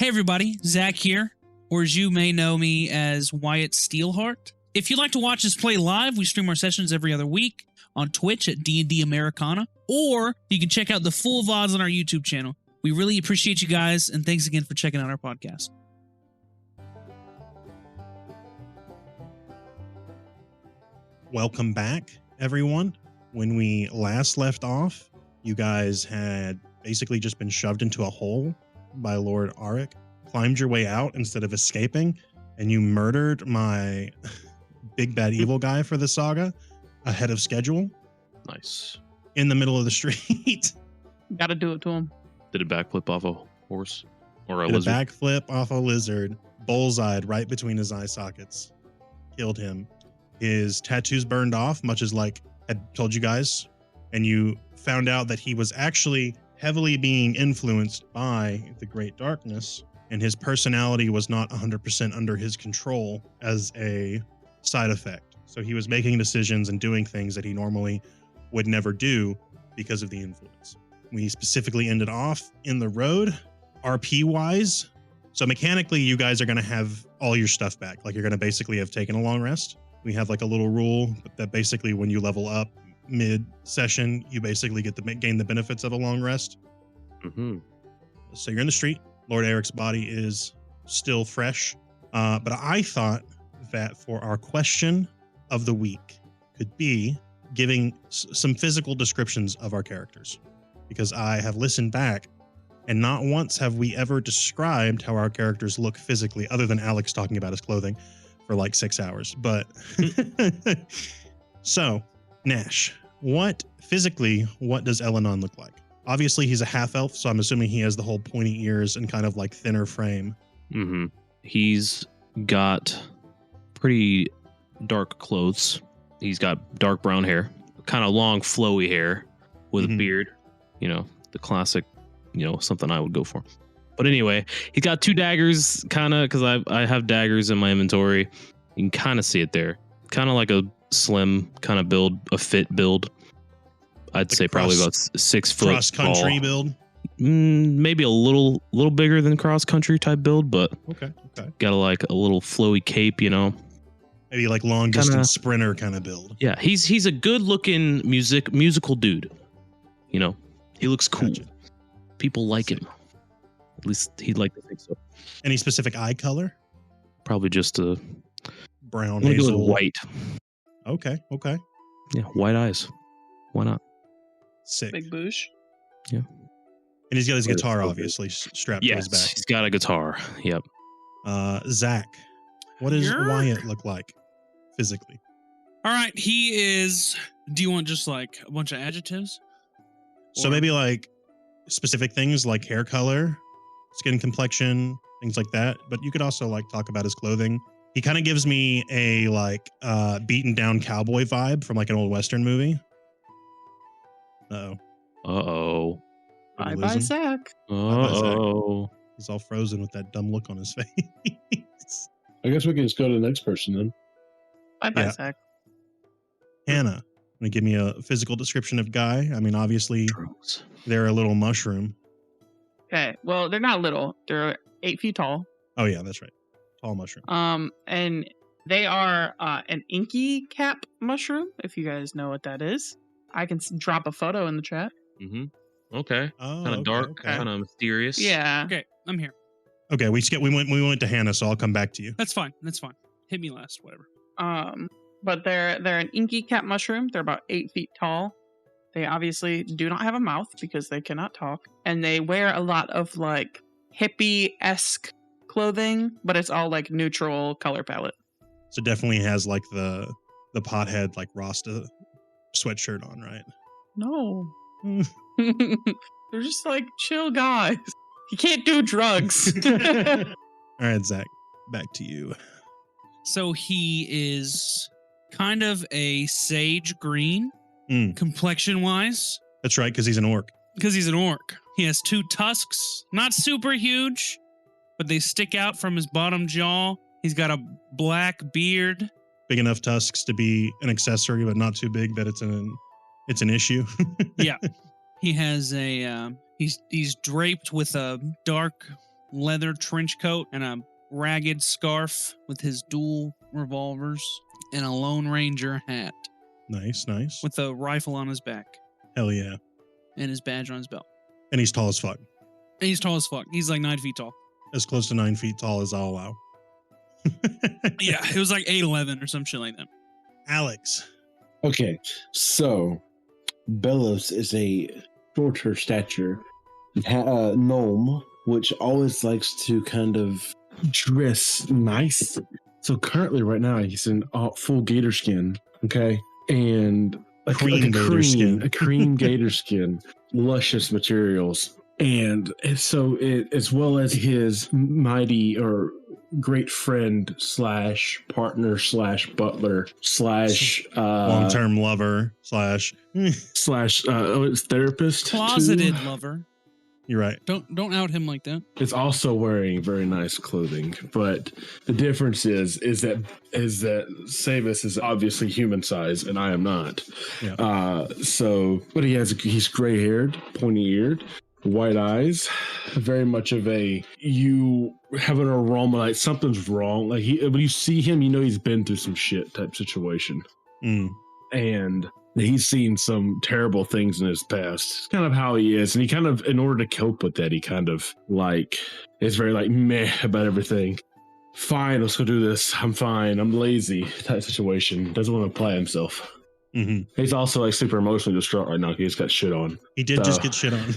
Hey everybody, Zach here, or as you may know me as Wyatt Steelheart. If you'd like to watch us play live, we stream our sessions every other week on Twitch at DnD Americana, or you can check out the full VODs on our YouTube channel. We really appreciate you guys, and thanks again for checking out our podcast. Welcome back, everyone. When we last left off, you guys had basically just been shoved into a hole by Lord Aric, climbed your way out instead of escaping, and you murdered my big bad evil guy for the saga ahead of schedule. Nice. In the middle of the street. Gotta do it to him. Did a backflip off a horse or a Did lizard? a backflip off a lizard, bullseyed right between his eye sockets, killed him. His tattoos burned off, much as like I told you guys, and you found out that he was actually heavily being influenced by the Great Darkness, and his personality was not 100% under his control as a side effect. So he was making decisions and doing things that he normally would never do because of the influence. We specifically ended off in the road, RP wise. So mechanically, you guys are going to have all your stuff back. Like you're going to basically have taken a long rest. We have like a little rule that basically when you level up mid session, you basically get to gain the benefits of a long rest. Mm-hmm. So you're in the street. Lord Aric's body is still fresh. But I thought that for our question of the week could be giving some physical descriptions of our characters, because I have listened back and not once have we ever described how our characters look physically, other than Alex talking about his clothing for like 6 hours. But so Nash, what does Elenon look like? Obviously he's a half elf, so I'm assuming he has the whole pointy ears and kind of like thinner frame. Mm-hmm. He's got pretty dark clothes. He's got dark brown hair, kind of long flowy hair with a beard, you know, the classic, you know, something I would go for. But anyway, he's got 2 daggers, kind of, because I have daggers in my inventory. You can kind of see it there. Kind of like a slim kind of build, a fit build. I'd say probably about 6 foot cross country build. Maybe a little bigger than cross country type build, but okay. Got a little flowy cape, you know. Maybe like long distance sprinter kind of build. Yeah, he's a good looking musical dude. You know, he looks cool. Gotcha. People like him. At least he'd like to think so. Any specific eye color? Probably just a brown, hazel, hazel, white. Okay. Yeah, white eyes. Why not? Sick. Big boosh. Yeah. And he's got his guitar obviously strapped to his back. He's got a guitar. Yep. Zach, what does Wyatt look like physically? All right, he is... Do you want just like a bunch of adjectives? So maybe like specific things like hair color, skin complexion, things like that. But you could also like talk about his clothing. He kind of gives me a like beaten down cowboy vibe from like an old Western movie. Uh-oh. Bye, Zach. Uh-oh. He's all frozen with that dumb look on his face. I guess we can just go to the next person then. Bye, Zach. Hannah, want to give me a physical description of Guy? I mean, obviously, they're a little mushroom. Okay, well, they're not little. They're 8 feet tall. Oh, yeah, that's right. Tall mushroom. And they are an inky cap mushroom, if you guys know what that is. I can drop a photo in the chat. Mm-hmm. Okay. Oh, kind of dark, kind of mysterious. Yeah. Okay, I'm here. Okay, we went to Hannah, so I'll come back to you. That's fine. Hit me last, whatever. But they're an inky cap mushroom. They're about 8 feet tall. They obviously do not have a mouth because they cannot talk. And they wear a lot of like hippie-esque clothing, but it's all like neutral color palette. So definitely has like the pothead like Rasta sweatshirt on, right? No. They're just like chill guys. You can't do drugs. All right, Zach, back to you. So he is kind of a sage green, complexion-wise. That's right, because he's an orc. He has 2 tusks, not super huge, but they stick out from his bottom jaw. He's got a black beard. Big enough tusks to be an accessory, but not too big that it's an issue. Yeah. He has a he's draped with a dark leather trench coat and a ragged scarf with his dual revolvers and a Lone Ranger hat Nice, nice. with a rifle on his back Hell yeah. and his badge on his belt. And he's tall as fuck. And he's tall as fuck. He's like 9 feet tall. As close to 9 feet tall as I'll allow. Yeah, it was like 8'11" or some shit like that. Alex. Okay, so Belos is a shorter stature gnome, which always likes to kind of dress nice. So currently, right now, he's in full gator skin. Okay, and a Cream gator skin. a cream gator skin, luscious materials, and so as well as his mighty or great friend slash partner slash butler slash long-term lover slash therapist Closeted too. lover. You're right. Don't out him like that. Is also wearing very nice clothing, but the difference is that Savis is obviously human size and I am not. Yeah. But he's gray haired, pointy eared, white eyes, very much of you have an aroma like something's wrong. Like when you see him, you know he's been through some shit type situation, and he's seen some terrible things in his past. It's kind of how he is, and he kind of, in order to cope with that, he kind of like is very like meh about everything. Fine, let's go do this. I'm fine. I'm lazy type situation. Doesn't want to apply himself. Mm-hmm. He's also like super emotionally distraught right now. He's got shit on. He did just get shit on.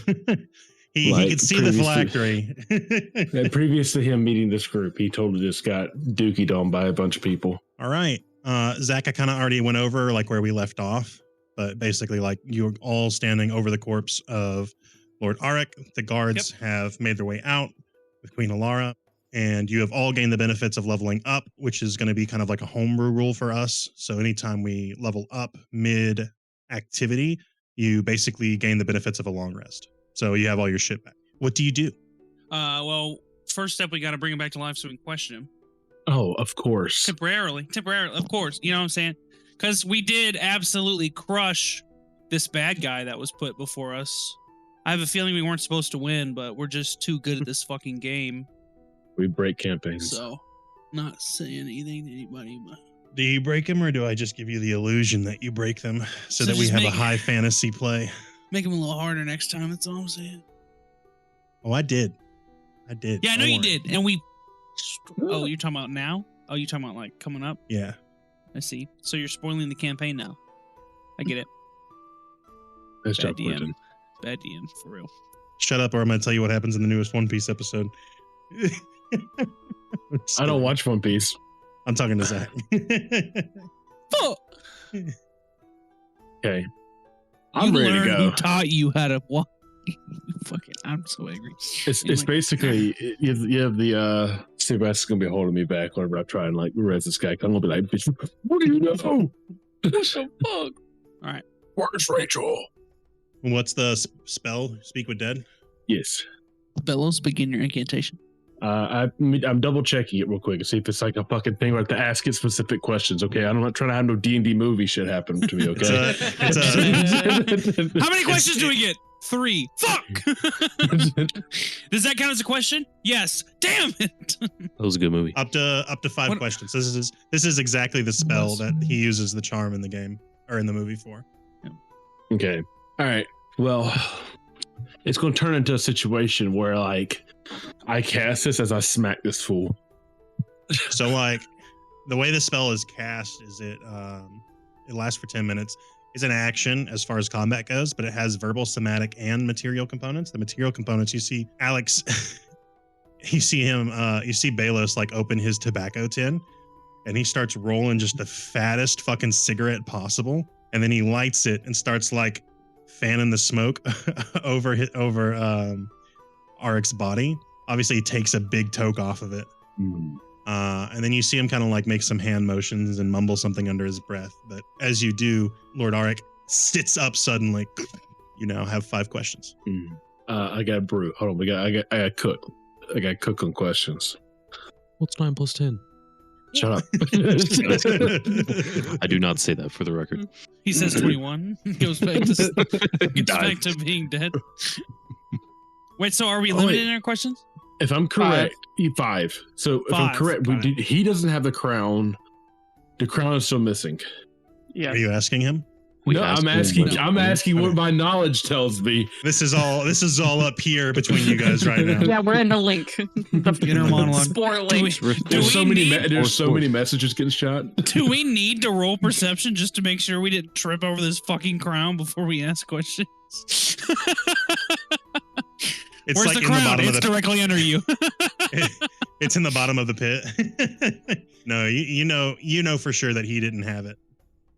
He could see the phylactery. Previous to him meeting this group, he totally just got dookied on by a bunch of people. All right. Zach, I kind of already went over like where we left off, but basically like you're all standing over the corpse of Lord Aric. The guards have made their way out with Queen Alara, and you have all gained the benefits of leveling up, which is going to be kind of like a homebrew rule for us. So anytime we level up mid activity, you basically gain the benefits of a long rest. So you have all your shit back. What do you do? Well, first step, we got to bring him back to life so we can question him. Oh, of course. Temporarily, of course. You know what I'm saying? Because we did absolutely crush this bad guy that was put before us. I have a feeling we weren't supposed to win, but we're just too good at this fucking game. We break campaigns. So, not saying anything to anybody, but... Do you break them, or do I just give you the illusion that you break them so that we just have a high fantasy play? Make him a little harder next time, that's all I'm saying. Oh, I did. Yeah, I know you did. And we... Oh, you're talking about now? Oh, you're talking about like coming up? Yeah. I see. So you're spoiling the campaign now. I get it. Nice Bad job, Quentin. Bad DM, for real. Shut up, or I'm going to tell you what happens in the newest One Piece episode. I don't watch One Piece. I'm talking to Zach. Fuck! Okay. I'm ready to go. Who taught you how to walk? Fucking, I'm so angry. It's basically you have the Sebastian's gonna be holding me back whenever I try and like res this guy. I'm gonna be like, bitch, what do you know? What the fuck? All right. Where's Rachel? What's the spell? Speak with dead? Yes. Bellows, begin your incantation. I'm double checking it real quick to see if it's like a fucking thing where I have to ask it specific questions. Okay, I'm not trying to have no D&D movie shit happen to me. Okay. How many questions do we get? 3. Fuck. Does that count as a question? Yes. Damn it. That was a good movie. Up to 5 questions. This is exactly the spell that he uses the charm in the game or in the movie for. Okay. All right. Well, it's going to turn into a situation where like I cast this as I smack this fool. So like the way the spell is cast is it lasts for 10 minutes. It's an action as far as combat goes, but it has verbal, somatic, and material components. The material components, you see Alex, you see Belos like open his tobacco tin, and he starts rolling just the fattest fucking cigarette possible, and then he lights it and starts like fanning the smoke over Aric's body. Obviously, he takes a big toke off of it. And then you see him kind of like make some hand motions and mumble something under his breath. But as you do, Lord Aric sits up suddenly. You now have 5 questions. I got brew. Hold on, I got cook. I got cook on questions. What's 9 plus 10? Shut up. I do not say that for the record. He says 21. Goes back to being dead. Wait, so are we limited in our questions? If I'm correct, 5. So if I'm 5. correct, he doesn't have the crown. The crown is still missing. Yeah. Are you asking him? We No, asked I'm him, asking. but- I'm asking what Okay. my knowledge tells me. This is all up here between you guys right now. Yeah, we're in the link. The Inner monologue. spore Do we, link. do There's we so many. need, There's so many messages getting shot. do we need to roll perception just to make sure we didn't trip over this fucking crown before we ask questions? It's Where's like the in crown? the bottom It's of the directly under you. it's in the bottom of the pit. No, you know for sure that he didn't have it,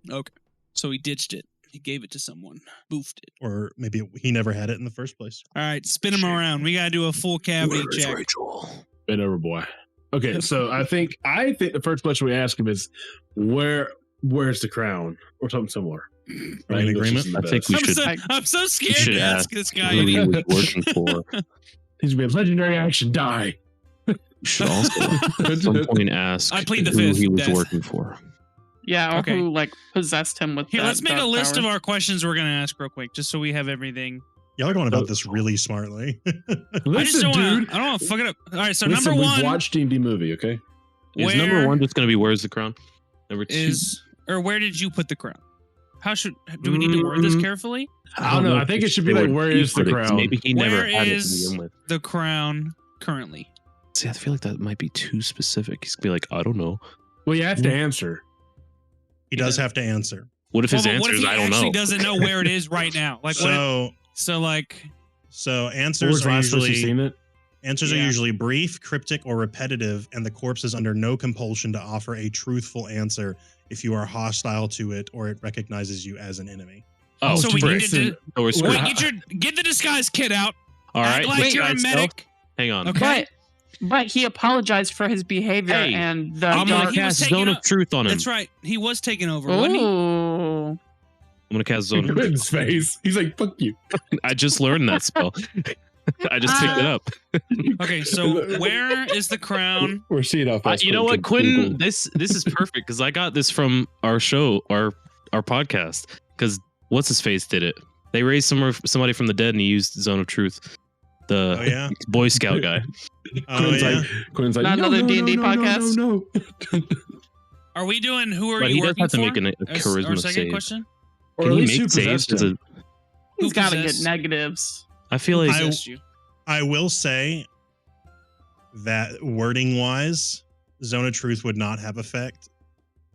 Okay. So he ditched it. He gave it to someone. Boofed it. or maybe he never had it in the first place. All right, spin him around. We gotta do a full cavity Where is check. Rachel? Bend over, boy. Okay, so I think the first question we ask him is where's the crown or something similar. Are we in agreement? I think we should. I'm so scared should to ask ask this guy. Who he anything. was working for. He's gonna be a legendary action. Die. We should also at some point ask I plead the who fifth, he was death. working for. Yeah, or Okay. who like possessed him with Here, that let's make a dark list power. of our questions we're gonna ask real quick, just so we have everything. Y'all are going about this really smartly. I just Listen, don't want dude. to. I don't want to fuck it up. All right, so Listen, number we've one watched D&D movie. Okay. Is Where number 1 just going to be where's the crown? Number 2 is, or where did you put the crown? How do we need to word this carefully? I don't know. I think it should be like, where is the crown? Maybe he never Where had it to is- begin with. The crown currently. See, I feel like that might be too specific. He's gonna be like, I don't know. Well, you have to answer. He does have to answer. What if his Well, but what answer if is he I don't actually know? doesn't know where it is right now? Like what? So Like answers are last place you usually seen it? answers are Yeah. usually brief, cryptic, or repetitive, and the corpse is under no compulsion to offer a truthful answer if you are hostile to it or it recognizes you as an enemy. Oh, so we frick. needed to. So we're screwed. Wait, get the disguise kit out. All Act right, like you're a disguise self. medic. Hang on. Okay. But he apologized for his behavior Hey, and the I'm dark- gonna he was cast taking Zone a- of Truth on him. That's right. He was taken over, wasn't he? Ooh. I'm gonna cast Zone of Look at Truth. his face. He's like, fuck you. I just learned that spell. I just picked it up. Okay, so where is the crown? We're seeing how fast You know what, Quentin Quentin? This is perfect because I got this from our show, our podcast. Because what's his face did it? They raised somebody from the dead and he used Zone of Truth. The Oh yeah. Boy Scout guy. Oh Quentin's yeah. like, Quentin's like, Not no, another no, D&D no, no, podcast? No, no. Are we doing who are But you he does working have to for? make a Our charisma second save. question? Or Can at he least who make saves? possessed him? He's got to get possessed? negatives. I feel Who like possessed you? I will say that wording wise, Zone of Truth would not have effect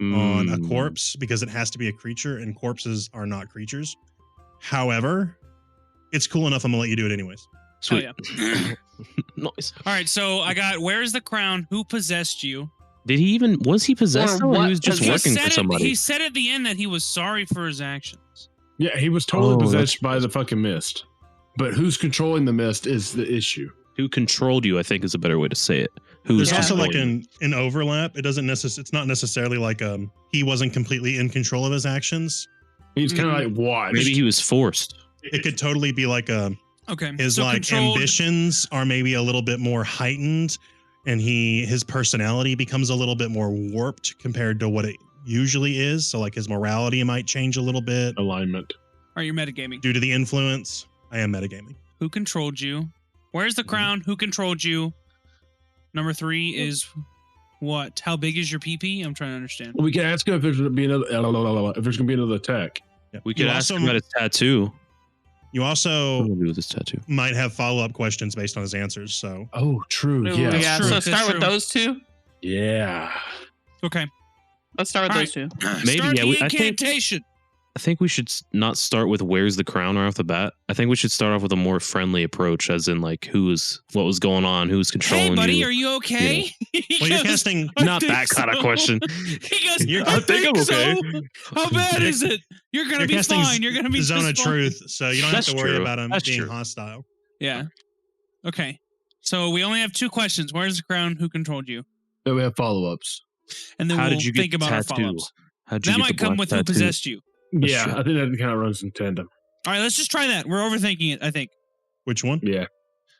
on a corpse because it has to be a creature and corpses are not creatures. However, it's cool enough. I'm gonna let you do it anyways. Sweet. Oh, yeah. Nice. All right, so I got where's the crown? Who possessed you? Did he even was he possessed? Or Or what he was just possessed- working for somebody. He said at the end that he was sorry for his actions. Yeah, he was totally Oh, possessed by the fucking mist. But who's controlling the mist is the issue. Who controlled you? I think is a better way to say it. Who's There's also like controlling you? an overlap. It doesn't it's not necessarily like he wasn't completely in control of his actions. He's kind of like, watch. Maybe he was forced. It could totally be like Okay. his so like controlled- ambitions are maybe a little bit more heightened and his personality becomes a little bit more warped compared to what it usually is. So like his morality might change a little bit alignment. Are you metagaming? due to the influence. I am metagaming. Who controlled you? Where's the crown? Who controlled you? Number 3 is what? How big is your PP? I'm trying to understand. Well, we can ask him if there's going to be another. If there's going to be another attack. We could You ask also- him about his tattoo. You What also do we do with his tattoo? might have follow-up questions based on his answers. So Oh, true. Ooh, Yeah. yeah. true, So that's start true. with those two. Yeah. Okay. Let's start with All those two. Maybe, Start yeah, the I think- incantation. I think we should not start with where's the crown right off the bat. I think we should start off with a more friendly approach, as in like what was going on, who's controlling Hey, buddy, you. are you okay? He well, you're goes, casting. "I Not think that kind of so." question. He goes, You're- I I think I'm okay. so. How bad is it? You're gonna You're be casting fine. You're gonna be Zone just of fine. Truth, so you don't That's have to worry true. about him That's being true. hostile. Yeah. Okay. So we only have 2 questions. Where's the crown? Who controlled you? Then we have follow ups. And then How we'll did you get think the about our tattoo? follow-ups. How'd you That get might the come black with who tattoo? possessed you. Yeah, true. I think that kind of runs in tandem. All right, let's just try that. We're overthinking it, I think. Which one? Yeah.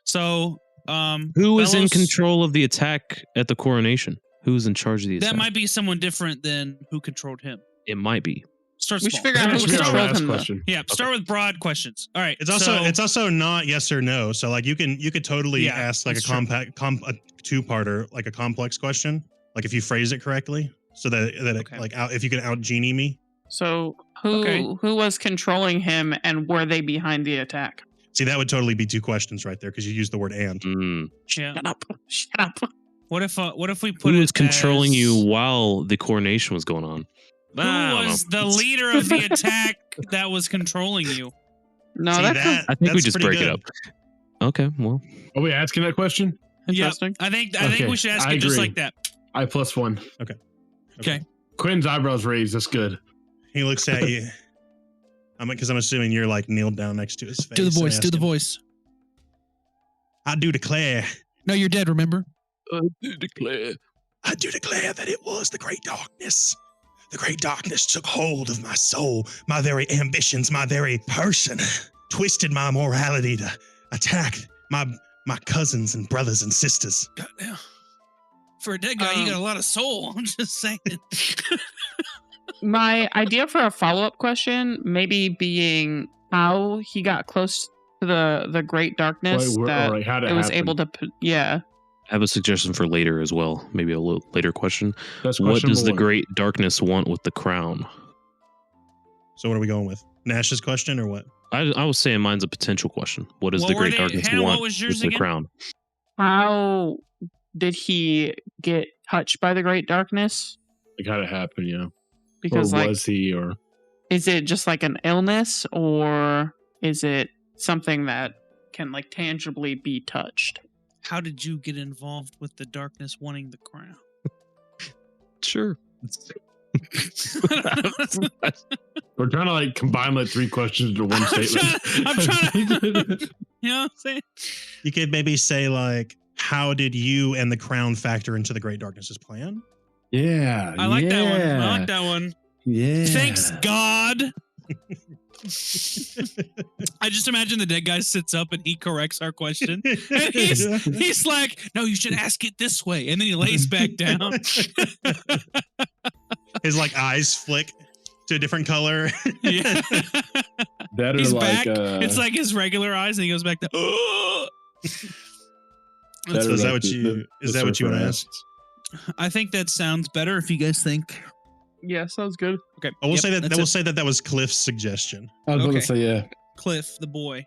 So, Who was in fellows, control of the attack at the coronation? Who's in charge of the attack? That might be someone different than who controlled him. It might be. Start We small. should figure out That who should be our controlled last him. Though. question. Yeah, start with broad questions. All right. It's also not yes or no. So like you could totally Yeah, ask like a that's true. a two-parter, like a complex question, like if you phrase it correctly, so that Okay. it, like if you can out genie me. So who was controlling him, and were they behind the attack? See, that would totally be two questions right there because you used the word and. Yeah. Shut up! Shut up! What if we put Who it was controlling as, you while the coronation was going on? Who I don't was know. the leader of the attack that was controlling you? No, See, that's I think that's we just pretty break it good. up. Okay, well, Are we asking that question? Yeah, interesting. I think Okay, we should ask I it just agree. like that. I +1. Okay. Quinn's eyebrows raised. That's good. He looks at you. Because I'm assuming you're like kneeled down next to his face. Do the and voice. Do ask the him, voice. I do declare. No, you're dead. Remember? I declare. I do declare that it was the great darkness. The great darkness took hold of my soul, my very ambitions, my very person, twisted my morality to attack my cousins and brothers and sisters. Goddamn. For a dead guy, you got a lot of soul. I'm just saying. My idea for a follow-up question, maybe being how he got close to the great darkness that how it was able to. Yeah. I have a suggestion for later as well. Maybe a little later question. That's What question does the number one. great darkness want with the crown? So what are we going with? Nash's question or what? I was saying mine's a potential question. What does What the were great they- darkness Hannah, what want was yours with the again? crown? How did he get touched by the great darkness? Like how it happened, you know? Because or like, was he? Or is it just like an illness, or is it something that can like tangibly be touched? How did you get involved with the darkness wanting the crown? Sure. we're trying to like combine like 3 questions into one statement. I'm trying to. You know what I'm saying? You could maybe say like, how did you and the crown factor into the great darkness's plan? Yeah, I like that one. I like that one. Yeah. Thanks, God. I just imagine the dead guy sits up and he corrects our question. And he's like, no, you should ask it this way. And then he lays back down. His like eyes flick to a different color. Yeah. That He's or like back. It's like his regular eyes, and he goes back to. So is that what you want to ask? I think that sounds better if you guys think. Yeah, sounds good. Okay. I will say that that's we'll it. say that was Cliff's suggestion. I was going Okay. to say, yeah. Cliff, the boy.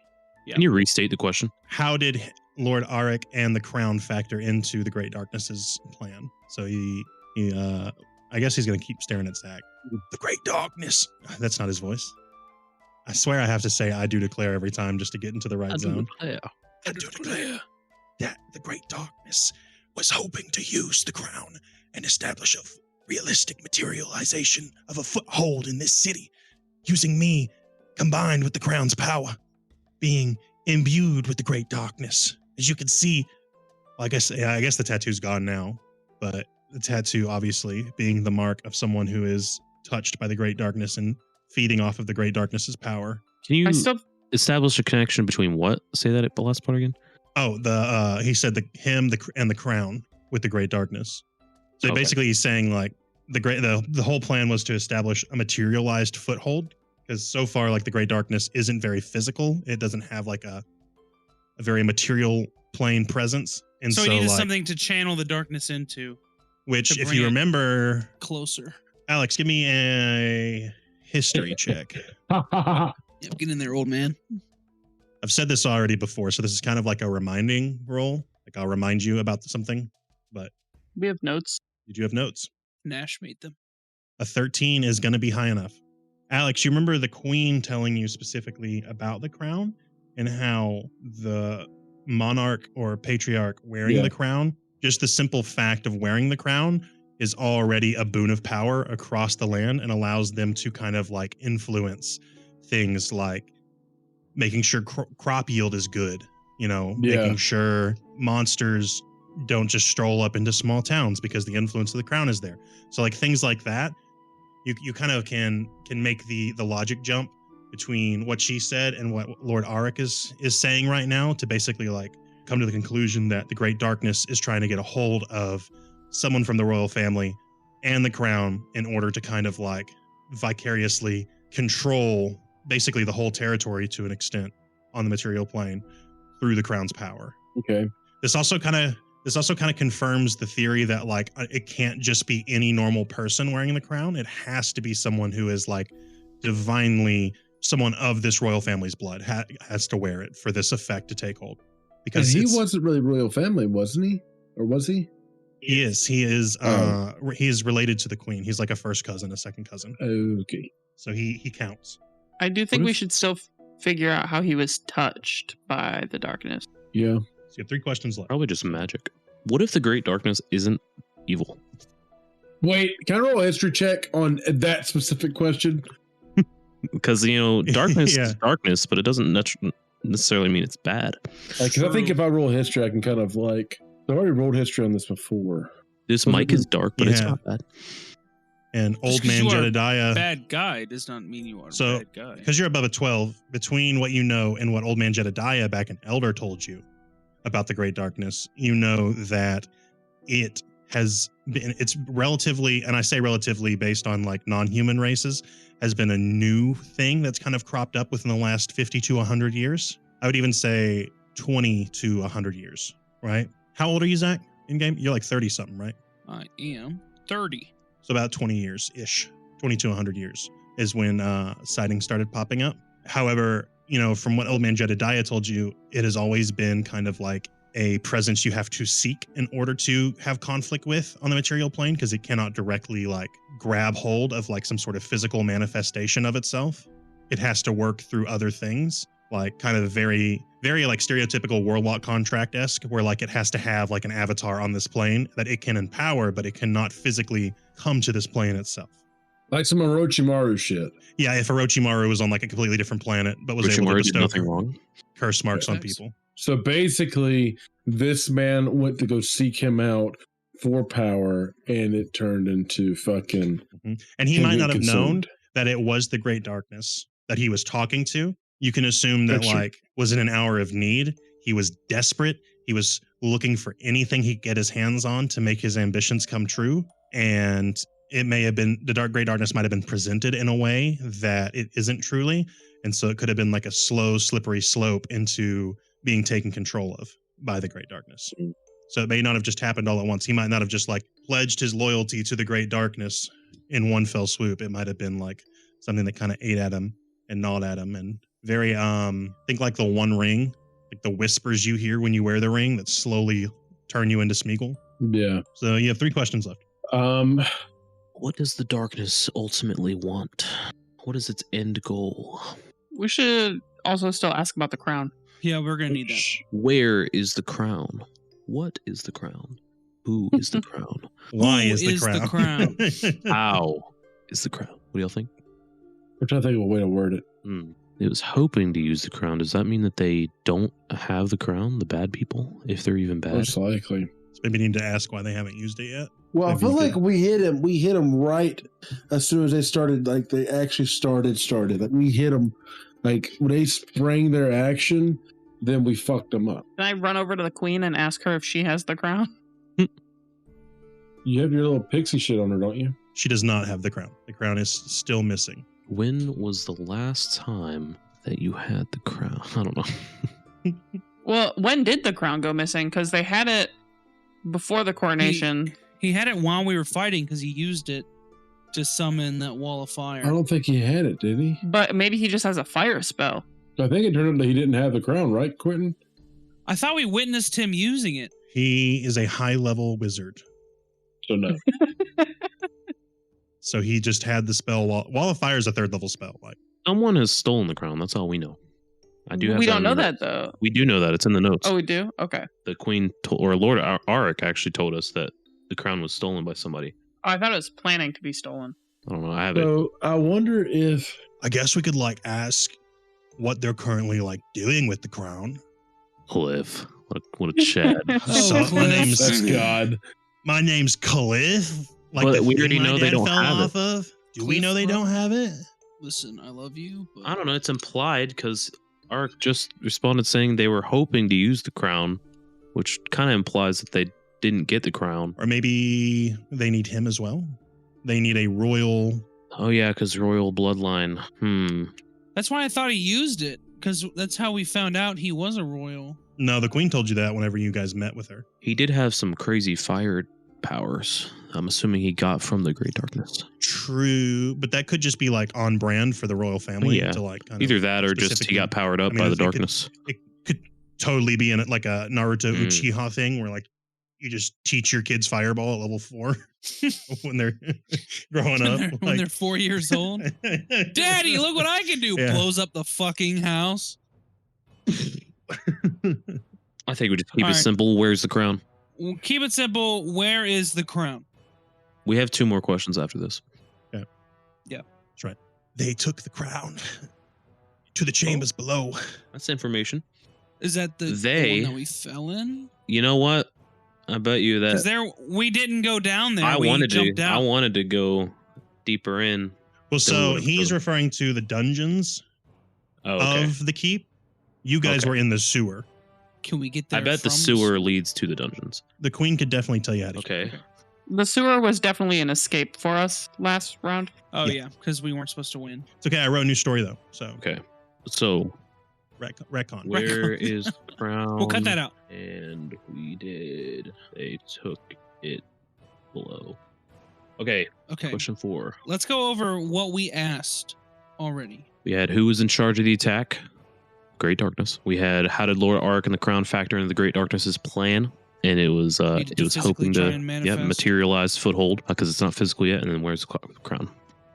Can you restate the question? How did Lord Aric and the crown factor into the great darkness's plan? So he I guess he's going to keep staring at Zach. The great darkness. That's not his voice. I swear I have to say I do declare every time just to get into the right zone. I do declare that the great darkness was hoping to use the crown and establish a realistic materialization of a foothold in this city, using me combined with the crown's power, being imbued with the great darkness. As you can see, I guess the tattoo's gone now, but the tattoo obviously being the mark of someone who is touched by the great darkness and feeding off of the great darkness's power. Can you I still establish a connection between what? Say that at the last part again. Oh, he said and the crown with the great darkness. So Okay. basically he's saying like the whole plan was to establish a materialized foothold, because so far like the great darkness isn't very physical. It doesn't have like a very material plane presence. And So so he needed like, something to channel the darkness into which to if bring you it remember, closer. Alex, give me a history check. Yeah, get in there, old man. I've said this already before, so this is kind of like a reminding roll. Like I'll remind you about something, but we have notes. did you have notes? Nash made them. A 13 is going to be high enough. Alex, you remember the queen telling you specifically about the crown and how the monarch or patriarch wearing the crown, just the simple fact of wearing the crown is already a boon of power across the land and allows them to kind of like influence things like making sure crop yield is good, making sure monsters don't just stroll up into small towns because the influence of the crown is there. So like things like that, you kind of can make the logic jump between what she said and what Lord Aric is saying right now to basically like come to the conclusion that the great darkness is trying to get a hold of someone from the royal family and the crown in order to kind of like vicariously control basically the whole territory to an extent on the material plane through the crown's power. Okay. This also kind of confirms the theory that like it can't just be any normal person wearing the crown. It has to be someone who is like divinely someone of this royal family's blood has to wear it for this effect to take hold. Because he wasn't really royal family, wasn't he? Or was he? He is. He is related to the queen. He's like a first cousin, a second cousin. Okay. So he counts. I do think we should still figure out how he was touched by the darkness. Yeah. So you have 3 questions left. Probably just magic. What if the Great Darkness isn't evil? Wait, can I roll a history check on that specific question? Because, darkness Yeah. is darkness, but it doesn't necessarily mean it's bad. Because I think if I roll history, I can kind of like. I've already rolled history on this before. This mic is dark, but it's Yeah. not bad. And Just old 'cause man you are Jedediah, Bad guy does not mean you are So, a bad guy. because you're above a 12, between what you know and what old man Jedediah back in Elder told you about the Great Darkness, you know that it's relatively, and I say relatively based on like non-human races, has been a new thing that's kind of cropped up within the last 50 to 100 years. I would even say 20 to 100 years, right? How old are you, Zach, in game? You're like 30 something, right? I am 30. So about 20 years-ish, 20 to 100 years is when sightings started popping up. However, from what old man Jedediah told you, it has always been kind of like a presence you have to seek in order to have conflict with on the material plane, because it cannot directly like grab hold of like some sort of physical manifestation of itself. It has to work through other things, like kind of very, very like stereotypical Warlock contract-esque, where like it has to have like an avatar on this plane that it can empower, but it cannot physically come to this plane itself. Like some Orochimaru shit. Yeah, if Orochimaru was on like a completely different planet, but was able to Orochimaru did bestow nothing wrong. curse marks on Thanks. people. So basically, this man went to go seek him out for power, and it turned into fucking. And he him might being not have known consumed. that it was the Great Darkness that he was talking to. You can assume that That's true. like was in an hour of need. He was desperate. He was looking for anything he could get his hands on to make his ambitions come true. And it may have been the Great Darkness might have been presented in a way that it isn't truly. And so it could have been like a slow, slippery slope into being taken control of by the Great Darkness. So it may not have just happened all at once. He might not have just like pledged his loyalty to the Great Darkness in one fell swoop. It might have been like something that kind of ate at him and gnawed at him, and very think like the One Ring, like the whispers you hear when you wear the ring that slowly turn you into Smeagol. Yeah. So you have 3 questions left. What does the darkness ultimately want? What is its end goal? We should also still ask about the crown. Yeah, we're going to need that. Where is the crown? What is the crown? Who is the crown? Why Who is the is the crown? How is the crown? What do y'all think? I'm trying to think of a way to word it. It was hoping to use the crown. Does that mean that they don't have the crown, the bad people, if they're even bad? Most likely. So maybe need to ask why they haven't used it yet. Well, I Maybe feel you like could- we hit him. We hit him right as soon as they started. Like they actually started. Like we hit them. Like when they sprang their action, then we fucked them up. Can I run over to the queen and ask her if she has the crown? You have your little pixie shit on her, don't you? She does not have the crown. The crown is still missing. When was the last time that you had the crown? I don't know. Well, when did the crown go missing? Because they had it before the coronation. He had it while we were fighting because he used it to summon that wall of fire. I don't think he had it, did he? But maybe he just has a fire spell. I think it turned out that he didn't have the crown, right, Quentin? I thought we witnessed him using it. He is a high-level wizard. So no. So he just had the spell. Wall of Fire is a 3rd-level spell. Like Someone has stolen the crown. That's all we know. I do. Have We that don't in know the that notes. though. We do know that. It's in the notes. Oh, we do? Okay. The Queen or Lord Aric actually told us that the crown was stolen by somebody. Oh, I thought it was planning to be stolen. I don't know. I have it. So I wonder if I guess we could like ask what they're currently like doing with the crown. Cliff. What a Chad. So, my Cliff. name's that's God. My name's Cliff. Like But the we thing already my know they dad don't fell have it. off of. Do we Cliff, know they bro. don't have it? Listen, I love you, but I don't know. It's implied because Aric just responded saying they were hoping to use the crown, which kind of implies that they didn't get the crown. Or maybe they need him as well. They need a royal Oh yeah, because royal bloodline. That's why I thought he used it, because that's how we found out he was a royal. No, the queen told you that whenever you guys met with her. He did have some crazy fire powers. I'm assuming he got from the Great Darkness. True, but that could just be like on brand for the royal family. Yeah. To like kind Either of that or just he specifically- got powered up I mean, by the it could- darkness. It could totally be in it like a Naruto Mm. Uchiha thing where like you just teach your kids fireball at level 4 when they're growing up. When they're 4 years old. Daddy, look what I can do. Yeah. Blows up the fucking house. I think we just keep All it right. simple. Where's the crown? We'll keep it simple. Where is the crown? We have 2 more questions after this. That's right. They took the crown to the chambers below. That's information. Is that the They- one that we fell in? You know what? I bet you Because that we didn't go down there. I we wanted jumped to. out. I wanted to go deeper in. Well, so would've he's further. referring to the dungeons Oh, okay. of the keep. You guys Okay. were in the sewer. Can we get there? I bet the from sewer leads to the dungeons. The queen could definitely tell you how to. Okay. The sewer was definitely an escape for us last round. Oh Yeah. yeah, because we weren't supposed to win. It's okay. I wrote a new story though. So Okay. So retcon. where is crown? We'll cut that out. And we did. They took it below. Okay. Okay. Question 4. Let's go over what we asked already. We had who was in charge of the attack? Great Darkness. We had how did Lord Aric and the crown factor into the Great Darkness's plan? And it was Needed it to was physically hoping try to and manifest. materialize foothold because it's not physical yet. And then where's the crown?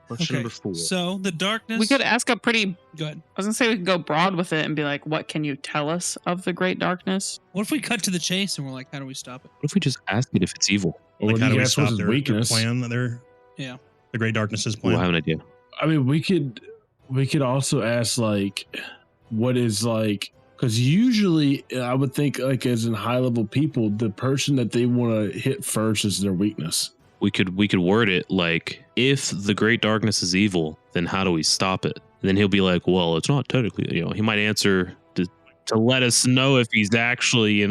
Question Okay. number 4. So the darkness. We could ask a pretty. Go ahead. I was gonna say we could go broad with it and be like, "What can you tell us of the Great Darkness?" What if we cut to the chase and we're like, how do we stop it? What if we just ask it if it's evil? Or Like, how do we ask stop what's his their weakness? plan? Their Yeah. the Great Darkness's We'll plan. have an idea. I mean, we could also ask like, what is like, because usually I would think like as in high level people, the person that they want to hit first is their weakness. We could word it like, if the Great Darkness is evil, then how do we stop it? And then he'll be like, well, it's not technically, he might answer to let us know if he's actually,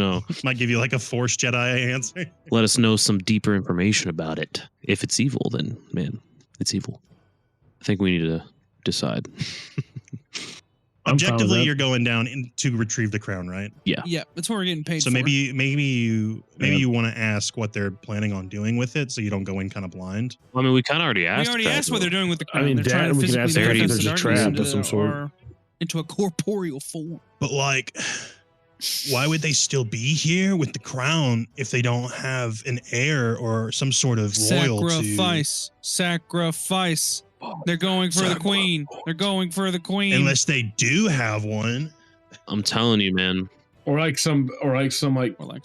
Might give you like a Force Jedi answer. let us know some deeper information about it. If it's evil, then man, it's evil. I think we need to decide. I'm fine with Objectively, that. you're going down to retrieve the crown, right? Yeah, that's what we're getting paid So for. maybe you Yeah. you want to ask what they're planning on doing with it, so you don't go in kind of blind. I mean, we kind of already we asked. already that, asked what though. they're doing with the I crown. mean, they're trying that to we can physically ask if manifest they're the just darkness trapped into of some sort. into a corporeal form. But like, why would they still be here with the crown if they don't have an heir or some sort of royalty? Sacrifice. They're going for the queen. They're going for the queen. Unless they do have one. I'm telling you, man. Or like some Or like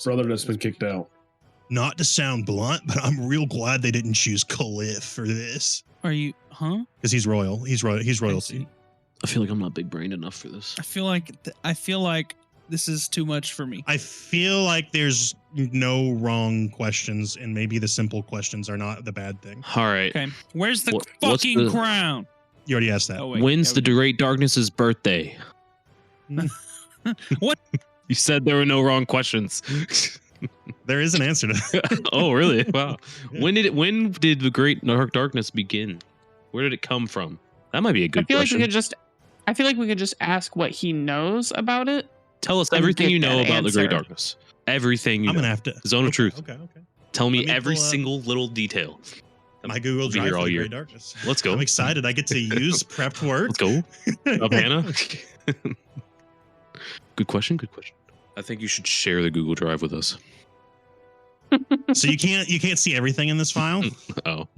brother that's been kicked out. Not to sound blunt, but I'm real glad they didn't choose Khalif for this Are you? Huh? because he's royal. He's I royalty. see. I feel like I'm not big brained enough for this. I feel like this is too much for me. I feel like there's no wrong questions, and maybe the simple questions are not the bad thing. All right. Okay, where's the What's fucking the- crown? You already asked that. Oh wait, When's yeah, the Great Darkness's birthday? What? You said there were no wrong questions. There is an answer to that. Oh, really? Wow. When did the Great Darkness begin? Where did it come from? That might be a good I feel question. like we could just ask what he knows about it. Tell us and everything get you know that about the Great answer. Darkness. Everything you I'm know. gonna have to Zone of truth. Okay. Tell me Let me every pull up- single little detail. My Google I'll be Drive here for all the year. Great Darkness. Let's go. I'm excited. I get to use prepped work. Let's go. Up, Hannah. Good question. Good question. I think you should share the Google Drive with us. So you can't see everything in this file, Oh,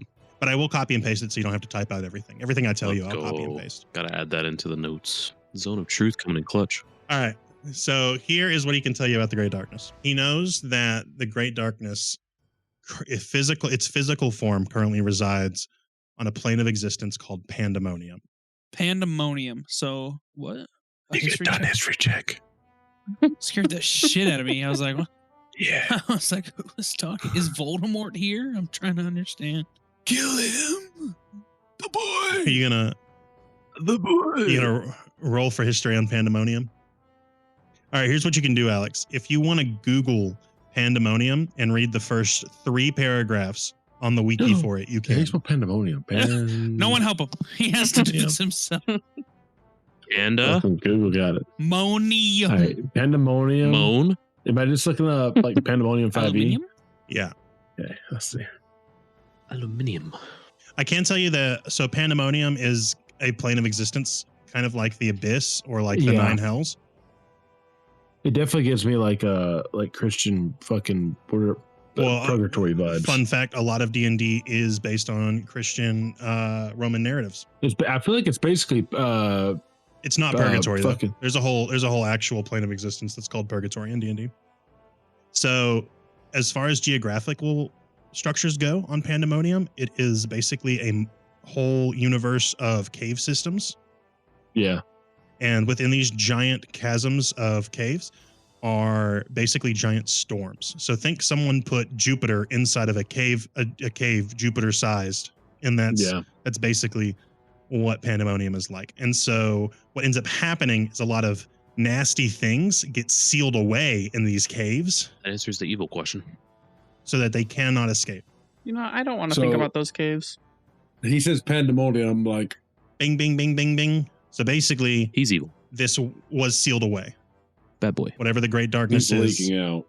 but I will copy and paste it so you don't have to type out everything. Everything I tell you, Let's I'll copy and go. paste. Gotta add that into the notes. Zone of truth coming in clutch. All right. So here is what he can tell you about the Great Darkness. He knows that the Great Darkness, its physical form currently resides on a plane of existence called Pandemonium. Pandemonium. So what? A history check? history check. Scared the shit out of me. I was like, what? Yeah. I was like, who is talking? Is Voldemort here? I'm trying to understand. Kill him, the boy. Are you gonna roll for history on Pandemonium? All right, here's what you can do, Alex. If you want to Google Pandemonium and read the first 3 paragraphs on the wiki for it, you Yeah, can. he's pandemonium. No one help him. He has to do this himself. And Fucking Google got it. Monium. All right, pandemonium. moan. Am I just looking up like pandemonium 5e? Aluminium? Yeah. Okay, let's see. Aluminium. I can tell you that, so Pandemonium is a plane of existence, kind of like the Abyss or like the Yeah. Nine Hells. It definitely gives me like Christian fucking purgatory vibes. Fun fact, a lot of D&D is based on Christian Roman narratives. I feel like it's basically It's not purgatory though. fucking- There's a whole actual plane of existence that's called purgatory in D&D. So, as far as geographical structures go on Pandemonium, it is basically a whole universe of cave systems. yeah. And within these giant chasms of caves are basically giant storms. So think someone put Jupiter inside of a cave Jupiter sized. And that's basically what Pandemonium is like. And so what ends up happening is a lot of nasty things get sealed away in these caves That answers the evil question. so that they cannot escape. You know, I don't want to think So- about those caves. He says pandemonium. I'm like, Bing, bing, bing, bing, bing. So basically, He's evil. this was sealed away. Bad boy. Whatever the Great Darkness he's is. leaking out.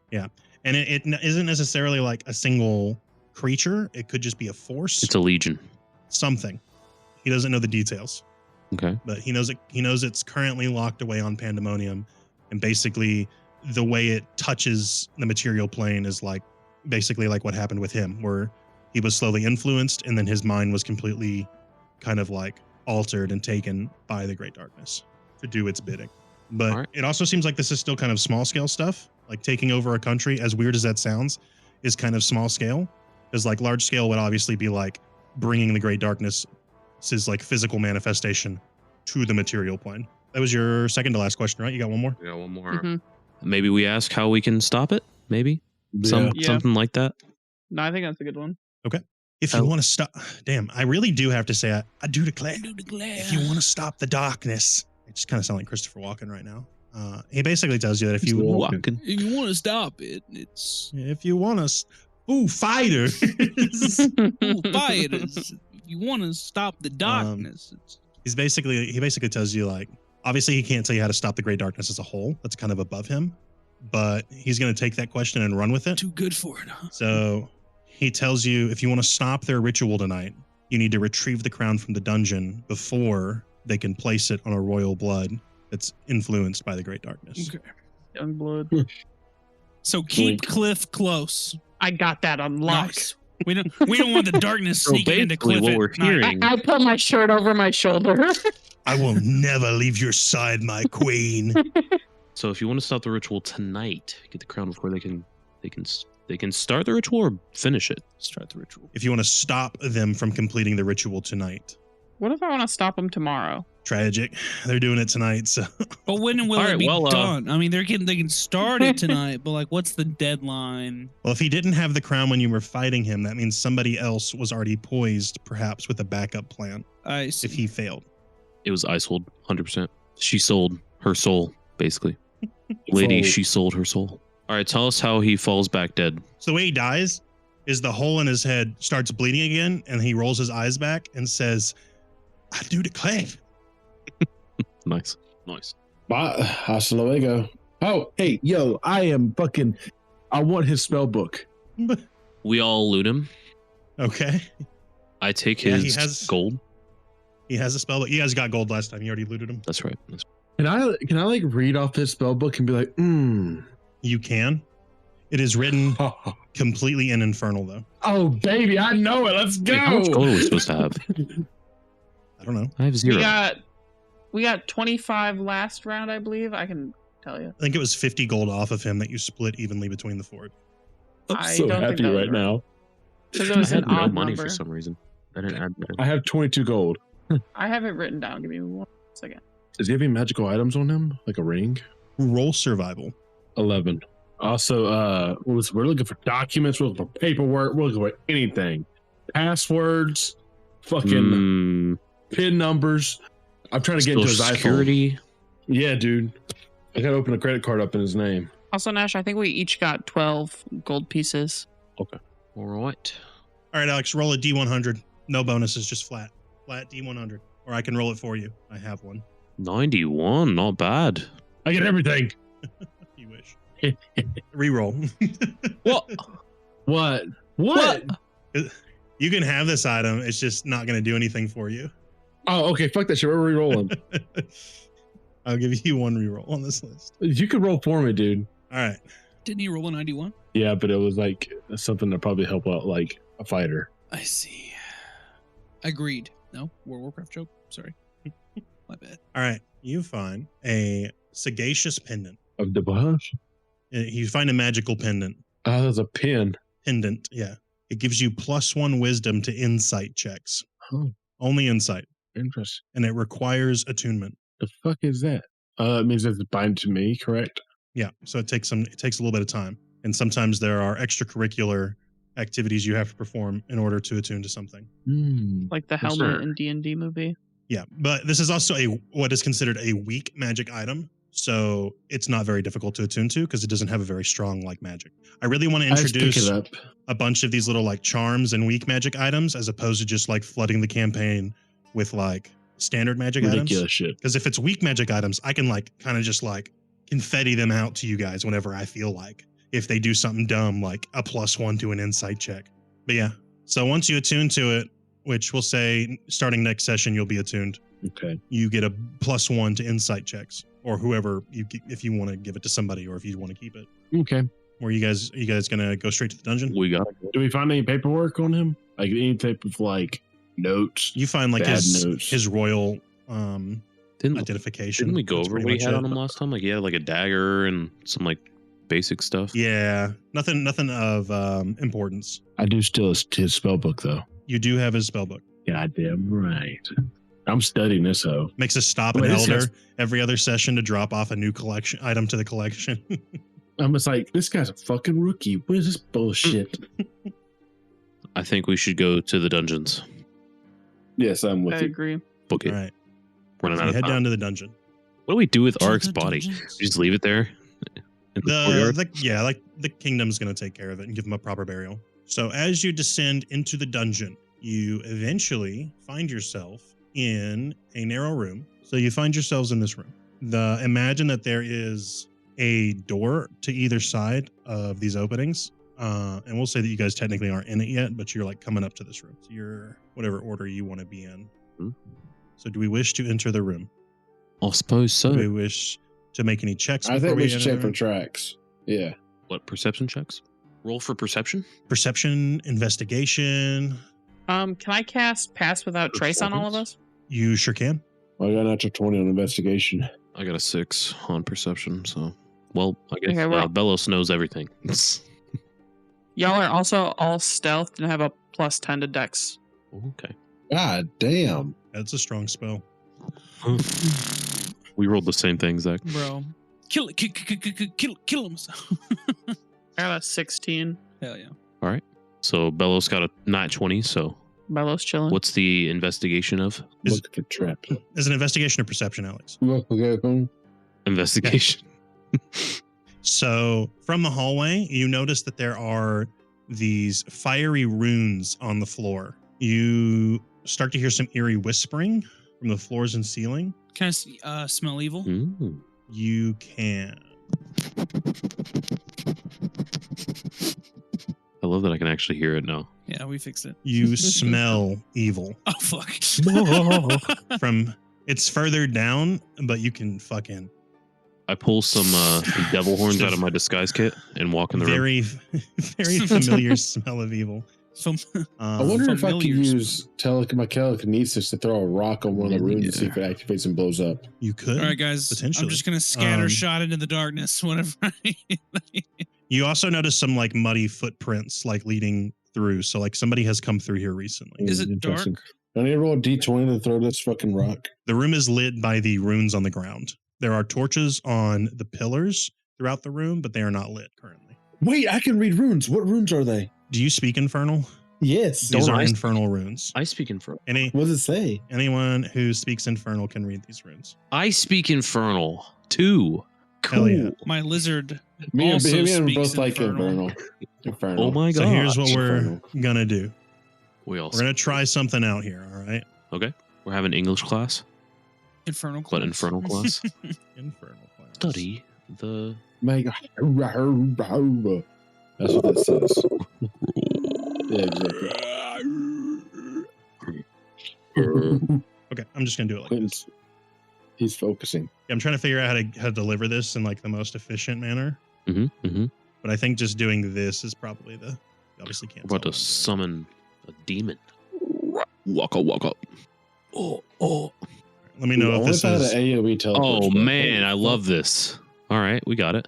And it isn't necessarily like a single creature. It could just be a force, It's a legion. something. He doesn't know the details, Okay. but he knows it. He knows it's currently locked away on Pandemonium, and basically the way it touches the material plane is like basically like what happened with him, where he was slowly influenced, and then his mind was completely kind of like altered and taken by the Great Darkness to do its bidding. But All right. it also seems like this is still kind of small scale stuff, like taking over a country, as weird as that sounds, is kind of small scale. Because like large scale would obviously be like bringing the Great Darkness, is like physical manifestation to the material plane. That was your second to last question, right? You got one more? We got one more. Mhm. Maybe we ask how we can stop it. Maybe Yeah. something like that. No, I think that's a good one. If you want to stop, damn, I really do have to say, I do declare, Do declare. if you want to stop the darkness, it just kind of sound like Christopher Walken right now. He basically tells you that if you Walking. If you want to stop it, it's want to, fighters. fighters. If you want to stop the darkness, it's He basically tells you like, obviously he can't tell you how to stop the Great Darkness as a whole. That's kind of above him, but he's going to take that question and run with it. too good for it, huh? So he tells you if you want to stop their ritual tonight, you need to retrieve the crown from the dungeon before they can place it on a royal blood that's influenced by the Great Darkness. Okay. Young blood. So keep Blink. Cliff close. I got that on lock. Nice. We don't want the darkness So sneaking into basically Cliff. what at we're night. hearing- I put my shirt over my shoulder. I will never leave your side, my queen. So if you want to stop the ritual tonight, get the crown before they can start the ritual or finish it. Start the ritual. If you want to stop them from completing the ritual tonight, What if I want to stop them tomorrow? tragic. They're doing it tonight, so But when will All it right, be well, done? I mean, they can start it tonight, but like, what's the deadline? well, if he didn't have the crown when you were fighting him, that means somebody else was already poised, perhaps with a backup plan I see. if he failed. It was Icehold, 100%. She sold her soul, basically. Lady, Sold. she sold her soul. All right, tell us how he falls back dead. So the way he dies is the hole in his head starts bleeding again, and he rolls his eyes back and says, I do declare. Nice. Nice. Bye. Hasta luego. Oh, hey, yo, I want his spell book. We all loot him. Okay. I take Yeah, his gold. He has a spell, but you guys got gold last time. You already looted him. That's right. Can I like read off his spell book and be like, You can. It is written completely in Infernal, though. oh baby, I know it. Let's go. Wait, how much gold are we supposed to have? I don't know. I have 0. We got 25 last round, I believe. I can tell you. I think it was 50 gold off of him that you split evenly between the four. I'm I so don't think happy that was right now. Because it I was an had no odd money number. for some reason. I didn't add that. I have 22 gold. I have it written down. Give me 1 second. Does he have any magical items on him? Like a ring? Roll survival. 11. Also, we're looking for documents, we're looking for paperwork, we're looking for anything. Passwords, fucking PIN numbers. I'm trying to get into his Social iPhone. security. Yeah, dude. I gotta open a credit card up in his name. Also, Nash, I think we each got 12 gold pieces. All right. All right, Alex, roll a D100. No bonuses, just flat. Flat D100. Or I can roll it for you. I have one. 91, not bad. I get everything. You wish. Reroll. What? What? You can have this item. It's just not going to do anything for you. Oh, okay. Fuck that shit. We're re-rolling. I'll give you one reroll on this list. You could roll for me, dude. All right. Didn't you roll a 91? Yeah, but it was like something to probably help out like a fighter. I see. Agreed. No, World of Warcraft joke. Sorry. My bad. All right. You find a sagacious pendant. Of the bush? You find a magical pendant. Oh, there's a pin. Pendant, yeah. It gives you +1 wisdom to insight checks. Oh, Only insight. interesting. And it requires attunement. The fuck is that? It means it's bind to me, correct? Yeah. So it takes a little bit of time. And sometimes there are extracurricular activities you have to perform in order to attune to something. Like the Yes, helmet sir. in D&D movie. Yeah. But this is also what is considered a weak magic item. So it's not very difficult to attune to because it doesn't have a very strong like magic. I really want to I just pick introduce it up. a bunch of these little like charms and weak magic items as opposed to just like flooding the campaign with like standard magic Ridiculous items. shit. Because if it's weak magic items, I can like kind of just like confetti them out to you guys whenever I feel like. If they do something dumb like a +1 to an insight check. But yeah. So once you attune to it, which we'll say starting next session you'll be attuned, Okay. you get a +1 to insight checks, or whoever if you want to give it to somebody or if you want to keep it. Okay. Or are you guys gonna go straight to the dungeon? We got Do we find any paperwork on him? Like any type of like notes? You find like Bad notes. his royal didn't identification. didn't we go That's over pretty what he much had it. on him last time? Like he had like a dagger and some like basic stuff. Yeah, nothing of importance. I do steal his spell book though. You do have his spellbook. Goddamn right. I'm studying this hoe. Makes us stop an Wait, this elder guy's- every other session to drop off a new collection item to the collection. I'm just like, this guy's a fucking rookie. What is this bullshit? I think we should go to the dungeons. Yes, I'm with I you. agree. Book it. All right, Running so out you of head time. down to the dungeon. What do we do with To Aric's the body? dungeons. We just leave it there in the courtyard? Like the kingdom's gonna take care of it and give him a proper burial. So as you descend into the dungeon, you eventually find yourself in a narrow room. So you find yourselves in this room. Imagine that there is a door to either side of these openings. And we'll say that you guys technically aren't in it yet, but you're like coming up to this room. So you're whatever order you want to be in. Hmm. So do we wish to enter the room? I suppose Do we so. wish to make any checks? I before think we should enter the check for room? tracks. Yeah. What perception checks? Roll for perception? Perception, investigation. Can I cast Pass Without Trace on all of us? You sure can. I got an extra 20 on investigation. I got a 6 on perception, so well, I guess Okay, well- Belos knows everything. Y'all are also all stealthed and have a +10 to Dex. Okay. God damn. That's a strong spell. We rolled the same thing, Zach. Bro. Kill him. I got a 16. Hell yeah. So Belos got a nat 20, so Belos chilling. what's the investigation of? Look for traps. Is an investigation or perception, Alex? Look, okay. Investigation. So from the hallway, you notice that there are these fiery runes on the floor. You start to hear some eerie whispering from the floors and ceiling. Can I smell evil? Ooh. You can. I love that I can actually hear it now. Yeah, we fixed it. You smell evil Oh, fuck. from it's further down, but you can fucking I pull some devil horns out of my disguise kit and walk in the room. very, very familiar smell of evil. I wonder if I could familiar use my telekinesis to throw a rock on one of the runes and see if it activates and blows up. You could. All right, guys. Potentially. I'm just going to scatter Um, shot into the darkness whenever You also notice some like muddy footprints like leading through. So like somebody has come through here recently. Is it Interesting. dark? Do I need to roll a d20 to throw this fucking rock? The room is lit by the runes on the ground. There are torches on the pillars throughout the room, but they are not lit currently. Wait, I can read runes. What runes are they? Do you speak Infernal? Yes. These Don't are I- Infernal runes. I speak Infernal. What does it say? Anyone who speaks Infernal can read these runes. I speak Infernal too. Hell Cool. yeah. my lizard Me and also me and speaks both like Infernal. Infernal. Oh my god. So here's what Infernal. we're gonna do. We all We're gonna try something out here. All right. okay. We're having English class. Infernal What class. infernal class? Infernal class. Study the. That's what that says. Yeah, exactly. Okay, I'm just gonna do it like this. He's focusing. Yeah, I'm trying to figure out how to deliver this in like the most efficient manner. Mm-hmm. But I think just doing this is probably the. You obviously can't. We're about tell to what summon a demon. Walk up. Oh. I'm doing. Let me know if this is. AoE teleport. Oh man, I love this. All right, we got it.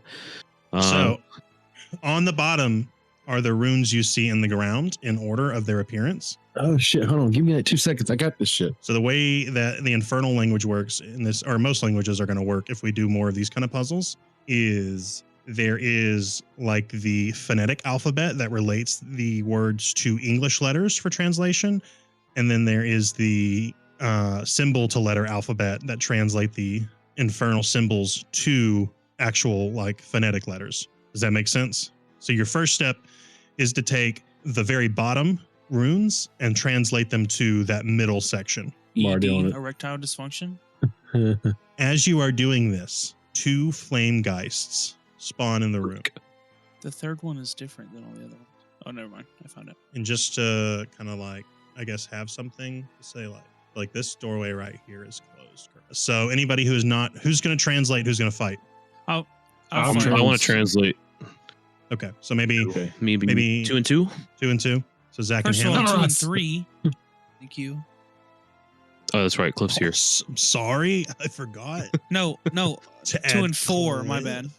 So, on the bottom are the runes you see in the ground in order of their appearance. Oh shit! Hold on, give me like 2 seconds. I got this shit. So the way that the infernal language works in this, or most languages are going to work if we do more of these kind of puzzles, is there is like the phonetic alphabet that relates the words to English letters for translation, and then there is the symbol to letter alphabet that translate the infernal symbols to actual like phonetic letters. Does that make sense? So your first step is to take the very bottom runes and translate them to that middle section. ED, Already on it. erectile dysfunction. As you are doing this, 2 flame geists spawn in the room. The third one is different than all the other ones. Oh, never mind. I found it. And just to kind of like, I guess, have something to say, like this doorway right here is closed. So anybody who's going to translate, who's going to fight? I'll I'm find trying- I it. want to translate. Okay, so maybe Okay. Maybe 2 and 2. 2 and 2. So Zach First and one, Hannah. 2 and 3. Thank you. Oh, that's right. Cliff's here. I'm sorry, I forgot. No, To 2 add and 4. My Cliff. bad.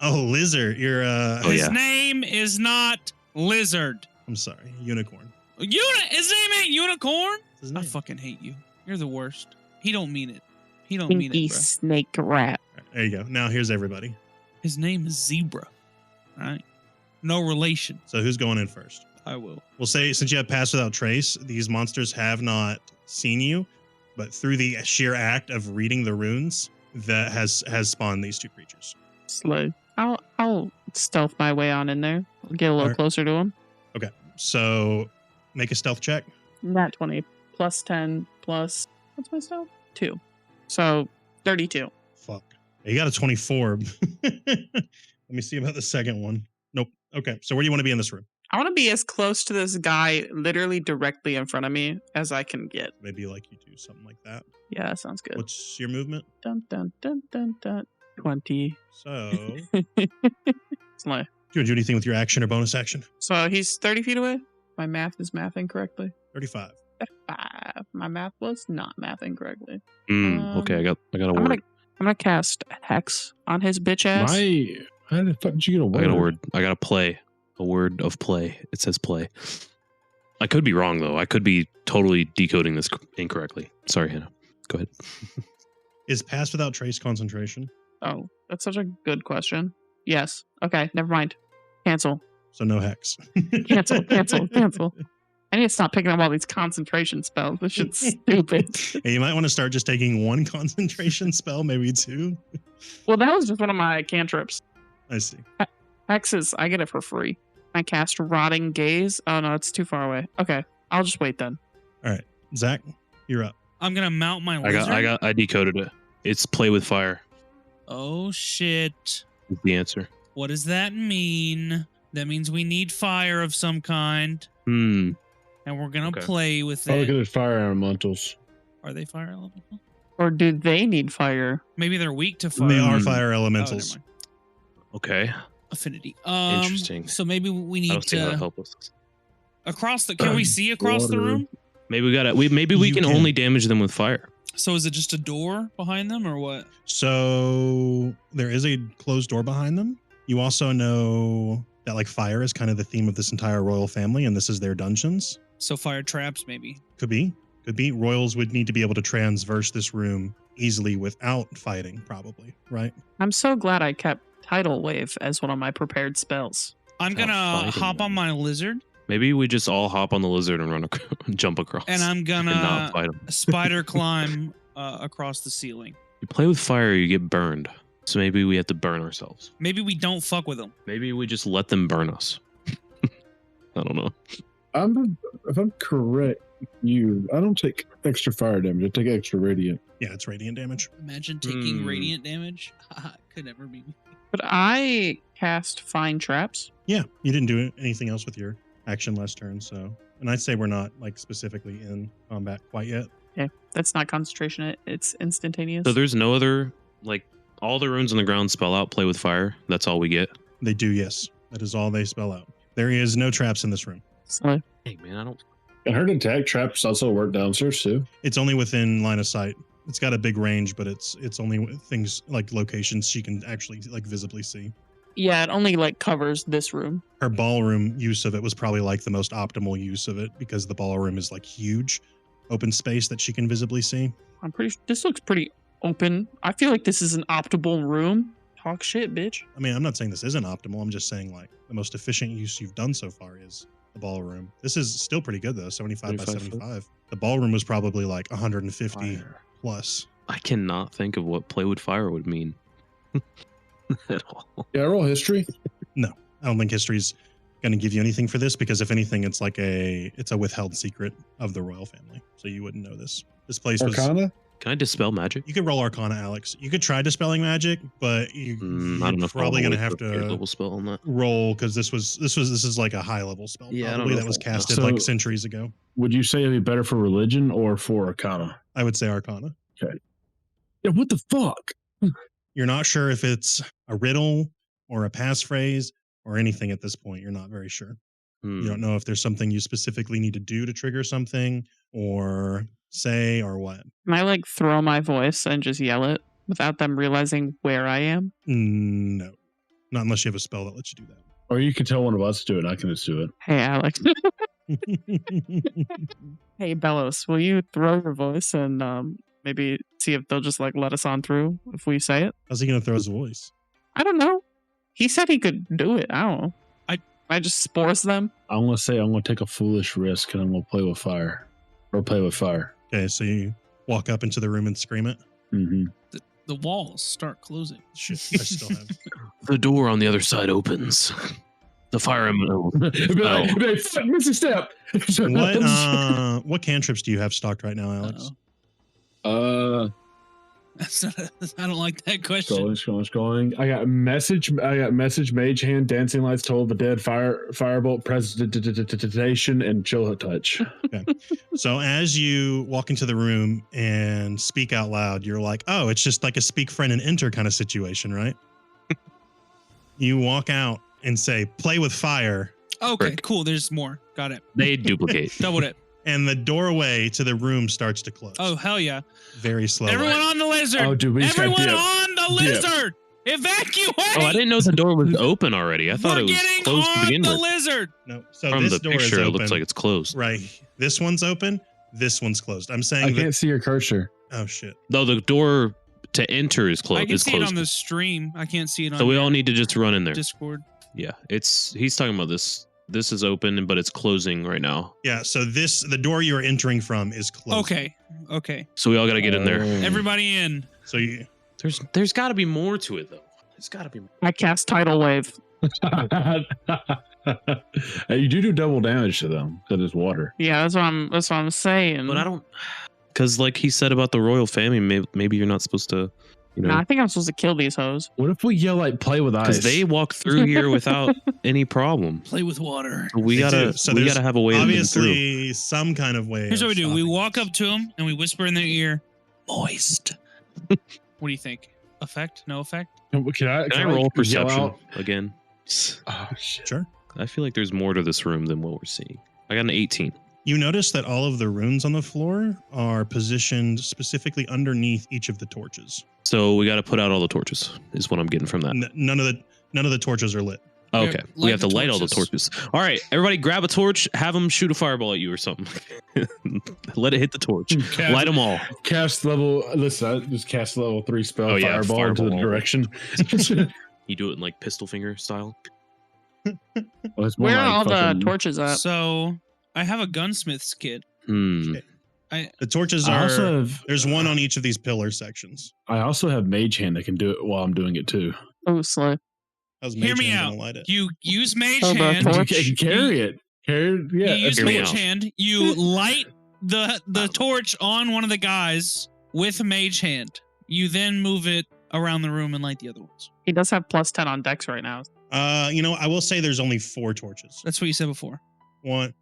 Oh, Lizard, you're Oh, His yeah. name is not Lizard. I'm sorry, Unicorn. His name ain't Unicorn. What's his I name? fucking hate you. You're the worst. He don't mean it. He don't mean Pinky it, bro. snake rat. There you go. Now here's everybody. His name is Zebra. All right. No relation. So who's going in first? I will. We'll say since you have Pass Without Trace, these monsters have not seen you, but through the sheer act of reading the runes, that has spawned these 2 creatures. Slow. I'll stealth my way on in there. Get a little Alright. closer to him. So make a stealth check. Nat 20 plus 10 plus what's my stealth? 2. So 32. Fuck. You got a 24. Let me see about the second one. Nope. Okay. So where do you want to be in this room? I want to be as close to this guy literally directly in front of me as I can get. Maybe like you do something like that. Yeah, that sounds good. What's your movement? Dun dun dun dun dun. 20. So Slow. do you want to do anything with your action or bonus action? So he's 30 feet away. My math is mathing correctly. 35. 5. My math was not mathing correctly. Okay, I got a I'm word. gonna cast Hex on his bitch ass. How the fuck did you get a word? I got a word. I got a play. A word of play. It says play. I could be wrong though. I could be totally decoding this incorrectly. Sorry, Hannah. Go ahead. Is Pass Without Trace concentration? Oh, that's such a good question. Yes. Okay, never mind. Cancel. So no hex. Cancel. I need to stop picking up all these concentration spells. This shit's stupid. Hey, you might want to start just taking 1 concentration spell, maybe 2. Well, that was just one of my cantrips. I see. Hexes, I get it for free. I cast Rotting Gaze. Oh no, it's too far away. Okay, I'll just wait then. Zach, you're up. I'm gonna mount my lizard. I decoded it. It's play with fire. Oh shit! Is the answer. What does that mean? That means we need fire of some kind, Hmm. and we're gonna Okay. play with Oh, look it. at the fire elementals. Are they fire elemental? Or do they need fire? Maybe they're weak to fire. They are Hmm. fire Oh, never elementals. mind. Okay. Affinity. Interesting. So maybe we I need don't see how that to help us. across the. Can we see across the Water. room? Maybe we You can can. only damage them with fire. So is it just a door behind them, or what? So there is a closed door behind them. You also know that like fire is kind of the theme of this entire royal family, and this is their dungeons. So fire traps, maybe. Could be. Royals would need to be able to transverse this room easily without fighting, probably, right? I'm so glad I kept Tidal Wave as one of my prepared spells. I'm Without gonna fighting hop on them. my lizard, Maybe we just all hop on the lizard and jump across. and I'm and gonna not fight them. spider climb across the ceiling. You play with fire, you get burned. So maybe we have to burn ourselves. Maybe we don't fuck with them. Maybe we just let them burn us. I don't know. If I'm correct, I don't take extra fire damage. I take extra radiant. Yeah, it's radiant damage. Imagine taking radiant damage. Could never be me. But I cast Fine Traps. Yeah, you didn't do anything else with your action last turn, so. And I'd say we're not like specifically in combat quite yet. Okay, that's not concentration. It's instantaneous. So there's no other, like, all the runes on the ground spell out play with fire. That's all we get. They do, yes. That is all they spell out. There is no traps in this room. So, Hey, man, I heard attack traps also work downstairs too. It's only within line of sight. It's got a big range, but it's only things like locations she can actually like visibly see. yeah, it only like covers this room. Her ballroom use of it was probably like the most optimal use of it because the ballroom is like huge open space that she can visibly see. I'm pretty. This looks pretty open. I feel like this is an optimal room. Talk shit, bitch. I mean, I'm not saying this isn't optimal. I'm just saying like the most efficient use you've done so far is the ballroom. This is still pretty good though, 75 by 75. The ballroom was probably like 150 plus. I cannot think of what play with fire would mean at all. Yeah, roll history. I don't think history's going to give you anything for this because if anything, it's a withheld secret of the royal family. So you wouldn't know this. This place was. Arcana. Can I dispel magic? You could roll Arcana, Alex. You could try dispelling magic, but I don't know. you're probably going to have third to level spell on that. roll because this is like a high level spell. Yeah, I don't probably know that was if I'll- casted So- like centuries ago. Would you say it'd be better for religion or for Arcana? I would say Arcana. Yeah, what the fuck? You're not sure if it's a riddle or a passphrase or anything at this point. You're not very sure. Hmm. You don't know if there's something you specifically need to do to trigger something or say or what. Can I like throw my voice and just yell it without them realizing where I am? No, not unless you have a spell that lets you do Or you could tell one of us to do it. And I can just do it. Hey, Alex. that. Hey, Bellows, will you throw your voice and maybe see if they'll just like let us on through if we say it? How's he going to throw his voice? I don't know. He said he could do it. I don't know. I just spores them. I'm going to say I'm going to take a foolish risk and I'm going to play with fire. Or play with fire. Okay, so you walk up into the room and scream it. Mm-hmm. The walls start closing. Shit, I still have. The door on the other side opens. The fire element. Miss a step. What cantrips do you have stocked right now, Alex? That's not I don't like that question. Scrolling. I got message, mage hand, dancing lights, toll of the dead, firebolt, presentation, and chill touch. So as you walk into the room and speak out loud, you're like, oh, it's just like a speak friend and enter kind of situation, right? You walk out and say, play with fire. Okay, Frick. cool. There's more. Got it. They duplicate. Doubled it. And the doorway to the room starts to close. Oh, hell yeah. Very slowly. Everyone on the lizard. Oh, dude, we just got Everyone dip. on the lizard. Evacuate. Oh, I didn't know the door was open already. I thought We're it was getting closed to on begin the with. lizard. No, so From this the door picture, is it open. looks like it's closed. Right. This one's open. This one's closed. I'm I saying that. can't see your cursor. Oh, shit. Though the door to enter is closed. I can Is see closed. it on the stream. I can't see it on So we your all need to just run in there. Discord. Yeah, he's talking about this. This is open, but it's closing right now. Yeah, so the door you're entering from is closed. Okay. So we all got to get in there. Everybody in. So you. There's got to be more to it though. There's got to be more. I cast Tidal Wave. You do double damage to them because it's water. Yeah, that's what I'm saying. But I don't, because like he said about the royal family, maybe you're not supposed to, Nah, I think I'm supposed to kill these hoes. What if we yell like play with ice? because they walk through here without any problem. Play with water. We They gotta do. So we there's gotta have a way to get through. Obviously, some kind of way. Here's what we of do. We stopping walk this. up to them and we whisper in their ear, moist. What do you think? Effect? No effect? Can I Can I roll yell perception out? again? Oh shit! Sure. I feel like there's more to this room than what we're seeing. I got an 18. You notice that all of the runes on the floor are positioned specifically underneath each of the torches. So we got to put out all the torches. Is what I'm getting from that. None of the torches are lit. Oh, Yeah, okay, we light have to the light all the torches. torches. All right, everybody, grab a torch. Have them shoot a fireball at you or something. Let it hit the torch. Light them all. Cast level. Listen, I just cast level 3 spell Oh, yeah, fireball into the fireball. direction. You do it in like pistol finger style. Well, it's more Where are all like the fucking- torches at? So I have a gunsmith's kit. The torches I are. also have. There's one on each of these pillar sections. I also have mage hand that can do it while I'm doing it too. Oh, slow. How's Hear Mage me Hand out. gonna light it? You use mage Oh, the hand. torch. You can carry it. Carried? Yeah. you use hear me mage out. hand. You light the torch on one of the guys with a mage hand. You then move it around the room and light the other ones. He does have +10 on Dex right now. I will say there's only 4 torches. That's what you said before. One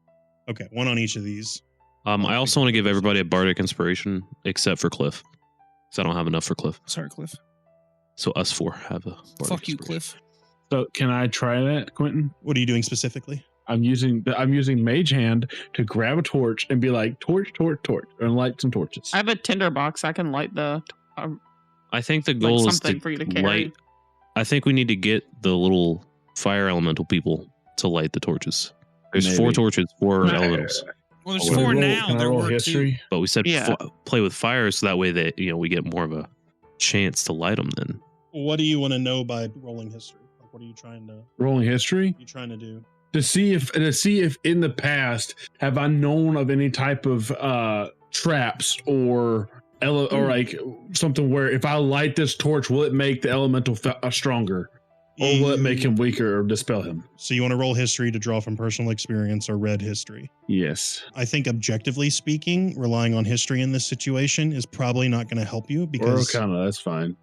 on each of these. I also want to give everybody a bardic inspiration, except for Cliff, because I don't have enough for Cliff. Sorry, Cliff. So us 4 have a bardic Fuck you, inspiration. Cliff. So can I try that, Quentin? What are you doing specifically? I'm using Mage Hand to grab a torch and be like torch, and light some torches. I have a tinder box. I can light the I think the goal is something to for you to carry. light. I think we need to get the little fire elemental people to light the torches. There's Maybe. 4 torches, 4 elementals. Well, there's Can I 4 roll- now. Can I There roll were 2. history? But we said Yeah. play with fire, so that way that we get more of a chance to light them. Then What do you want to know by rolling history? Like, what are you trying History to do? to see if in the past have I known of any type of traps or like something where if I light this torch, will it make the elemental stronger, or will it make him weaker or dispel him? So you want to roll history to draw from personal experience or read history? Yes. I think objectively speaking, relying on history in this situation is probably not going to help you Or because that's fine.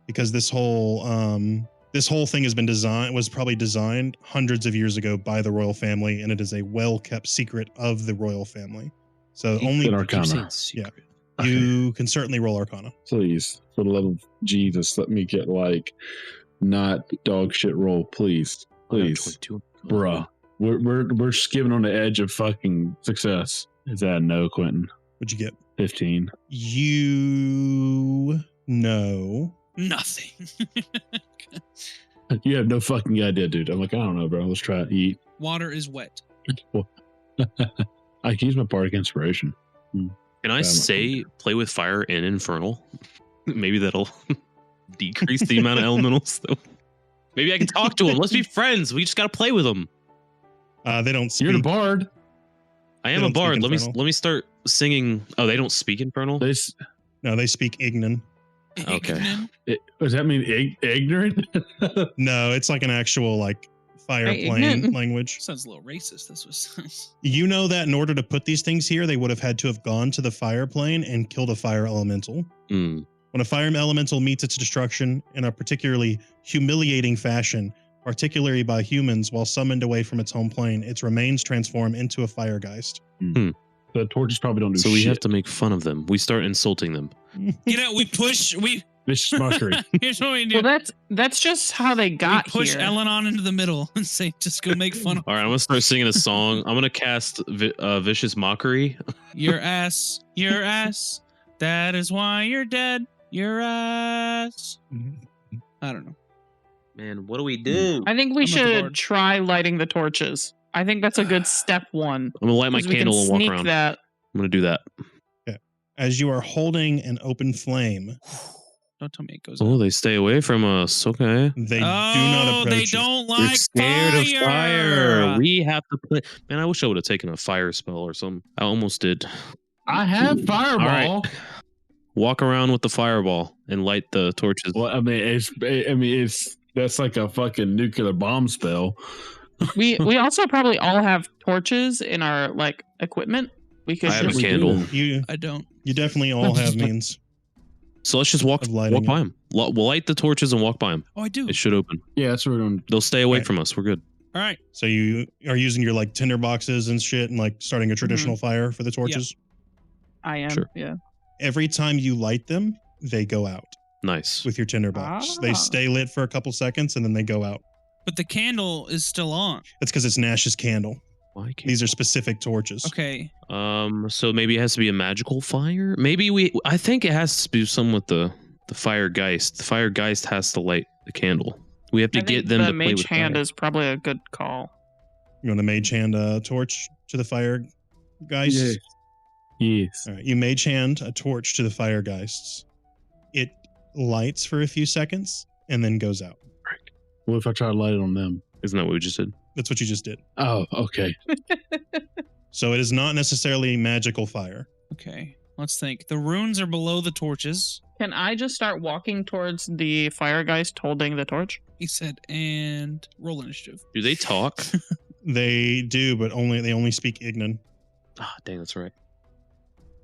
this whole thing was probably designed hundreds of years ago by the royal family, and it is a well-kept secret of the royal family. So only An Arcana. you can certainly roll Arcana. Please, for the love of Jesus, let me get like not dog shit roll, please, please, 22. bruh. We're skipping on the edge of fucking success. Is that a no, Quentin? What'd you get? 15. You know. Nothing. You have no fucking idea, dude. I'm like, I don't know, bro. Let's try it. Eat. Water is wet. I can use my bardic inspiration. Can I say play with fire in Infernal? Maybe that'll decrease the amount of elementals. Though. Maybe I can talk to them. Let's be friends. We just got to play with them. They don't speak. You're the bard. I am They a don't bard. speak Let me Infernal. start singing. Oh, they don't speak Infernal. No, they speak Ignan. Okay. Does that mean ignorant? No, it's like an actual like fire Hey, plane Ignan. language. Sounds a little racist. This was. You know that in order to put these things here, they would have had to have gone to the fire plane and killed a fire elemental. Mm. When a fire elemental meets its destruction in a particularly humiliating fashion, particularly by humans, while summoned away from its home plane, its remains transform into a fire geist. The torches probably don't do So shit. we have to make fun of them. We start insulting them. You know, we push. This is mockery. Here's what we do. Well, that's just how they got we push here. Elenon into the middle and say, just go make fun of All right, I'm gonna start singing a song. I'm gonna cast vicious mockery. your ass. Your ass. That is why you're dead. Your ass. I don't know. Man, what do we do? I think we I'm not the should bard. try lighting the torches. I think that's a good step 1. I'm gonna light my 'Cause we can candle and walk sneak around. that. I'm gonna do that. As you are holding an open flame, Don't tell me it goes. Oh, out. they stay away from us. Okay. they do not Oh, approach they you. don't We're like scared fire. of fire. We have to play. Man, I wish I would have taken a fire spell or something. I almost did. I have fireball. All right. Walk around with the fireball and light the torches. Well, it's that's like a fucking nuclear bomb spell. We also probably all have torches in our like equipment. We could I have a just candle. You I don't. definitely all have means. So let's just walk Of lighting by it. them. We'll light the torches and walk by them. Oh, I do. It should open. Yeah, that's what we're doing. They'll stay away Right. from us. We're good. All right. So you are using your like tinder boxes and shit and like starting a traditional fire for the torches. I am. Sure. Yeah. Every time you light them, they go out Nice. with your tinder box. Ah. They stay lit for a couple seconds and then they go out. But the candle is still on. That's because it's Nash's candle. Why can't These are specific torches. Okay. So maybe it has to be a magical fire. Maybe I think it has to do something with the fire geist. The fire geist has to light the candle. We have to I get think them the to play mage with hand fire. is probably a good call. You want to mage hand a torch to the fire geists? Yes. All right. You mage hand a torch to the fire geists. It lights for a few seconds and then goes out. What if I try to light it on them? Isn't that what we just did? That's what you just did. Oh, okay. So it is not necessarily magical fire. Okay. Let's think. The runes are below the torches. Can I just start walking towards the fire geist holding the torch? He said, and roll initiative. Do they talk? They do, but they only speak Ignan. Ah, dang, that's right.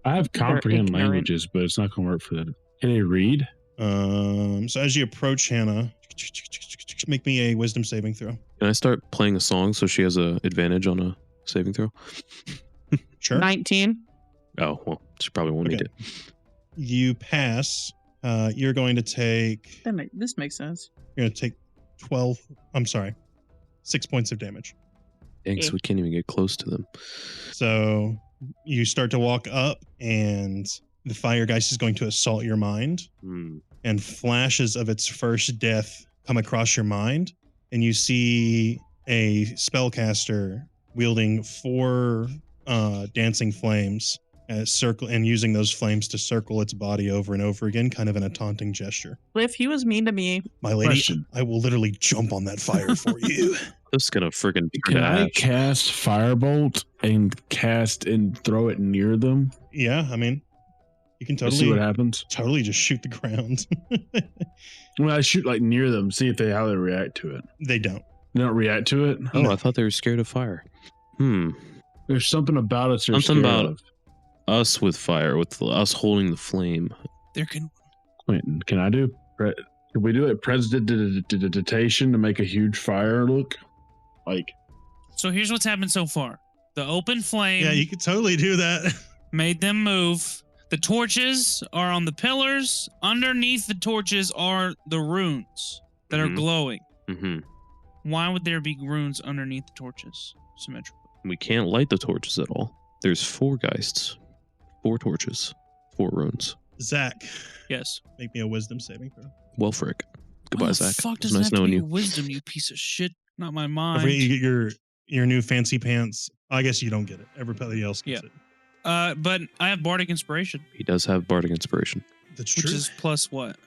I have They're comprehend ignorant. languages, but it's not going to work for them. Can they read? So as you approach Hannah, make me a wisdom saving throw. Can I start playing a song so she has a advantage on a saving throw? Sure. 19. Oh, well, she probably won't need Okay. it. You pass. You're going to take. This makes sense. You're going to take 12. I'm sorry, 6 points of damage. Dang, so we can't even get close to them. So you start to walk up, and the fire geist is going to assault your mind. And flashes of its first death come across your mind, and you see a spellcaster wielding 4 dancing flames circle and using those flames to circle its body over and over again, kind of in a taunting gesture. Cliff, he was mean to me. My lady, Question. I will literally jump on that fire for you. This is gonna friggin' Can I cast Firebolt and throw it near them? Yeah, I mean, you can To see what totally happens. just shoot the ground. When I shoot like near them, see if how they react to it. They don't. They don't react to it. Oh, I thought they were scared of fire. There's something about us. Something about us with fire, with us holding the flame. There can. Quentin, can I do? Can we do it prestidigitation to make a huge fire look? Like, So here's what's happened so far. The open flame Yeah, you could totally do that. made them move. The torches are on the pillars. Underneath the torches are the runes that are Mhm. glowing. Mm-hmm. Why would there be runes underneath the torches? Symmetrical. We can't light the torches at all. There's 4 geists, 4 torches, 4 runes. Zach, Yes. make me a wisdom saving throw. Well, frick. Goodbye, Why the Zach. fuck It's does it nice have to knowing be you. wisdom, you piece of shit? Not my Don't mind. forget you get your new fancy pants. I guess you don't get it. Everybody else gets it. But I have bardic inspiration, He does have bardic inspiration. That's which true. is plus what?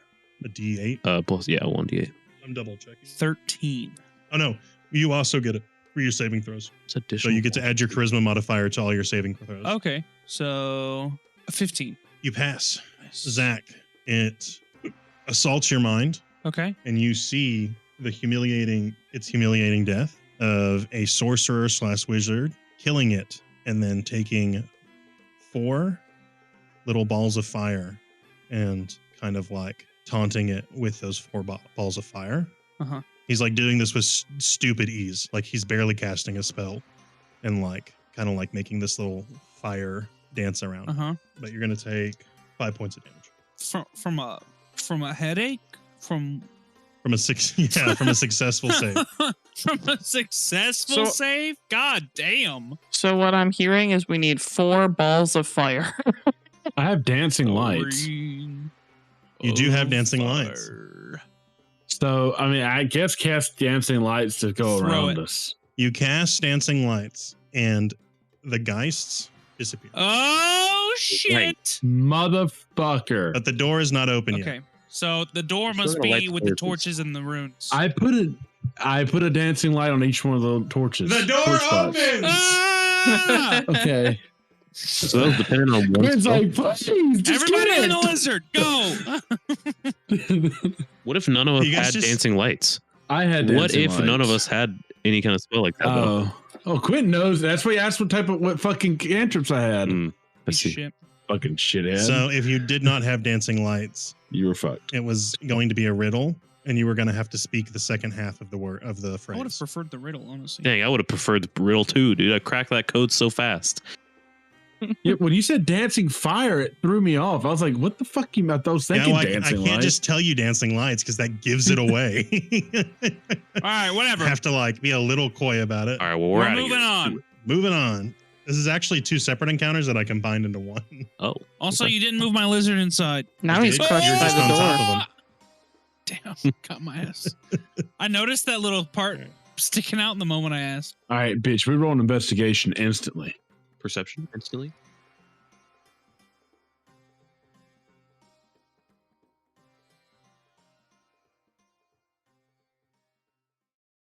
A D8. Plus, yeah, 1d8. I'm double checking. 13. Oh no, you also get it for your saving throws. It's So additional. you get to add your charisma modifier to all your saving throws. Okay, so 15. You pass. Nice. Zach, it assaults your mind, Okay. and you see the humiliating death of a sorcerer / wizard, killing it, and then taking 4 little balls of fire and kind of like taunting it with those 4 balls of fire. Uh-huh. He's like doing this with stupid ease, like he's barely casting a spell, and like kind of like making this little fire dance around. Uh-huh. But you're gonna take 5 points of damage From a headache? From from a successful save. From a successful So- save? God damn. So what I'm hearing is we need 4 balls of fire. I have dancing lights. Green You do have of dancing lights. fire. So, I mean, I guess cast dancing lights to go Throw around it. us. You cast dancing lights, and the geists disappear. Oh shit. Motherfucker. But the door is not open yet. Okay. So the door Still must gotta light be the with the torches. torches and the runes. I put a dancing light on each one of the torches. The door Torch spots. opens. Ah! Okay. So that was depending on one Quinn's spell. like, please, just Everybody get in the it. lizard, go! What if none of us You guys had just- dancing lights? I had What dancing if none of lights. us had any kind of spell like that? though? Oh, Quentin knows. That's why he asked what fucking cantrips I had. I Piece see. of shit. Fucking shithead. So if you did not have dancing lights, you were fucked. it was going to be a riddle, and you were going to have to speak the second half of the word of the I would have phrase. preferred the riddle, honestly. Dang, I would have preferred the riddle too, dude. I cracked that code so fast. Yeah, when you said dancing fire, it threw me off. I was like, what the fuck you about? I was thinking I dancing can't lights. just tell you dancing lights because that gives it away. All right, whatever. Have to like be a little coy about it. All right, well, We're outta moving here. on. Moving on. This is actually 2 separate encounters that I combined into one. Oh, Also, okay. you didn't move my lizard inside. Now You he's did? crushed You're by just the on door. top of him. Damn, got my ass. I noticed that little part sticking out in the moment I asked. All right, bitch, we roll an investigation instantly. Perception instantly.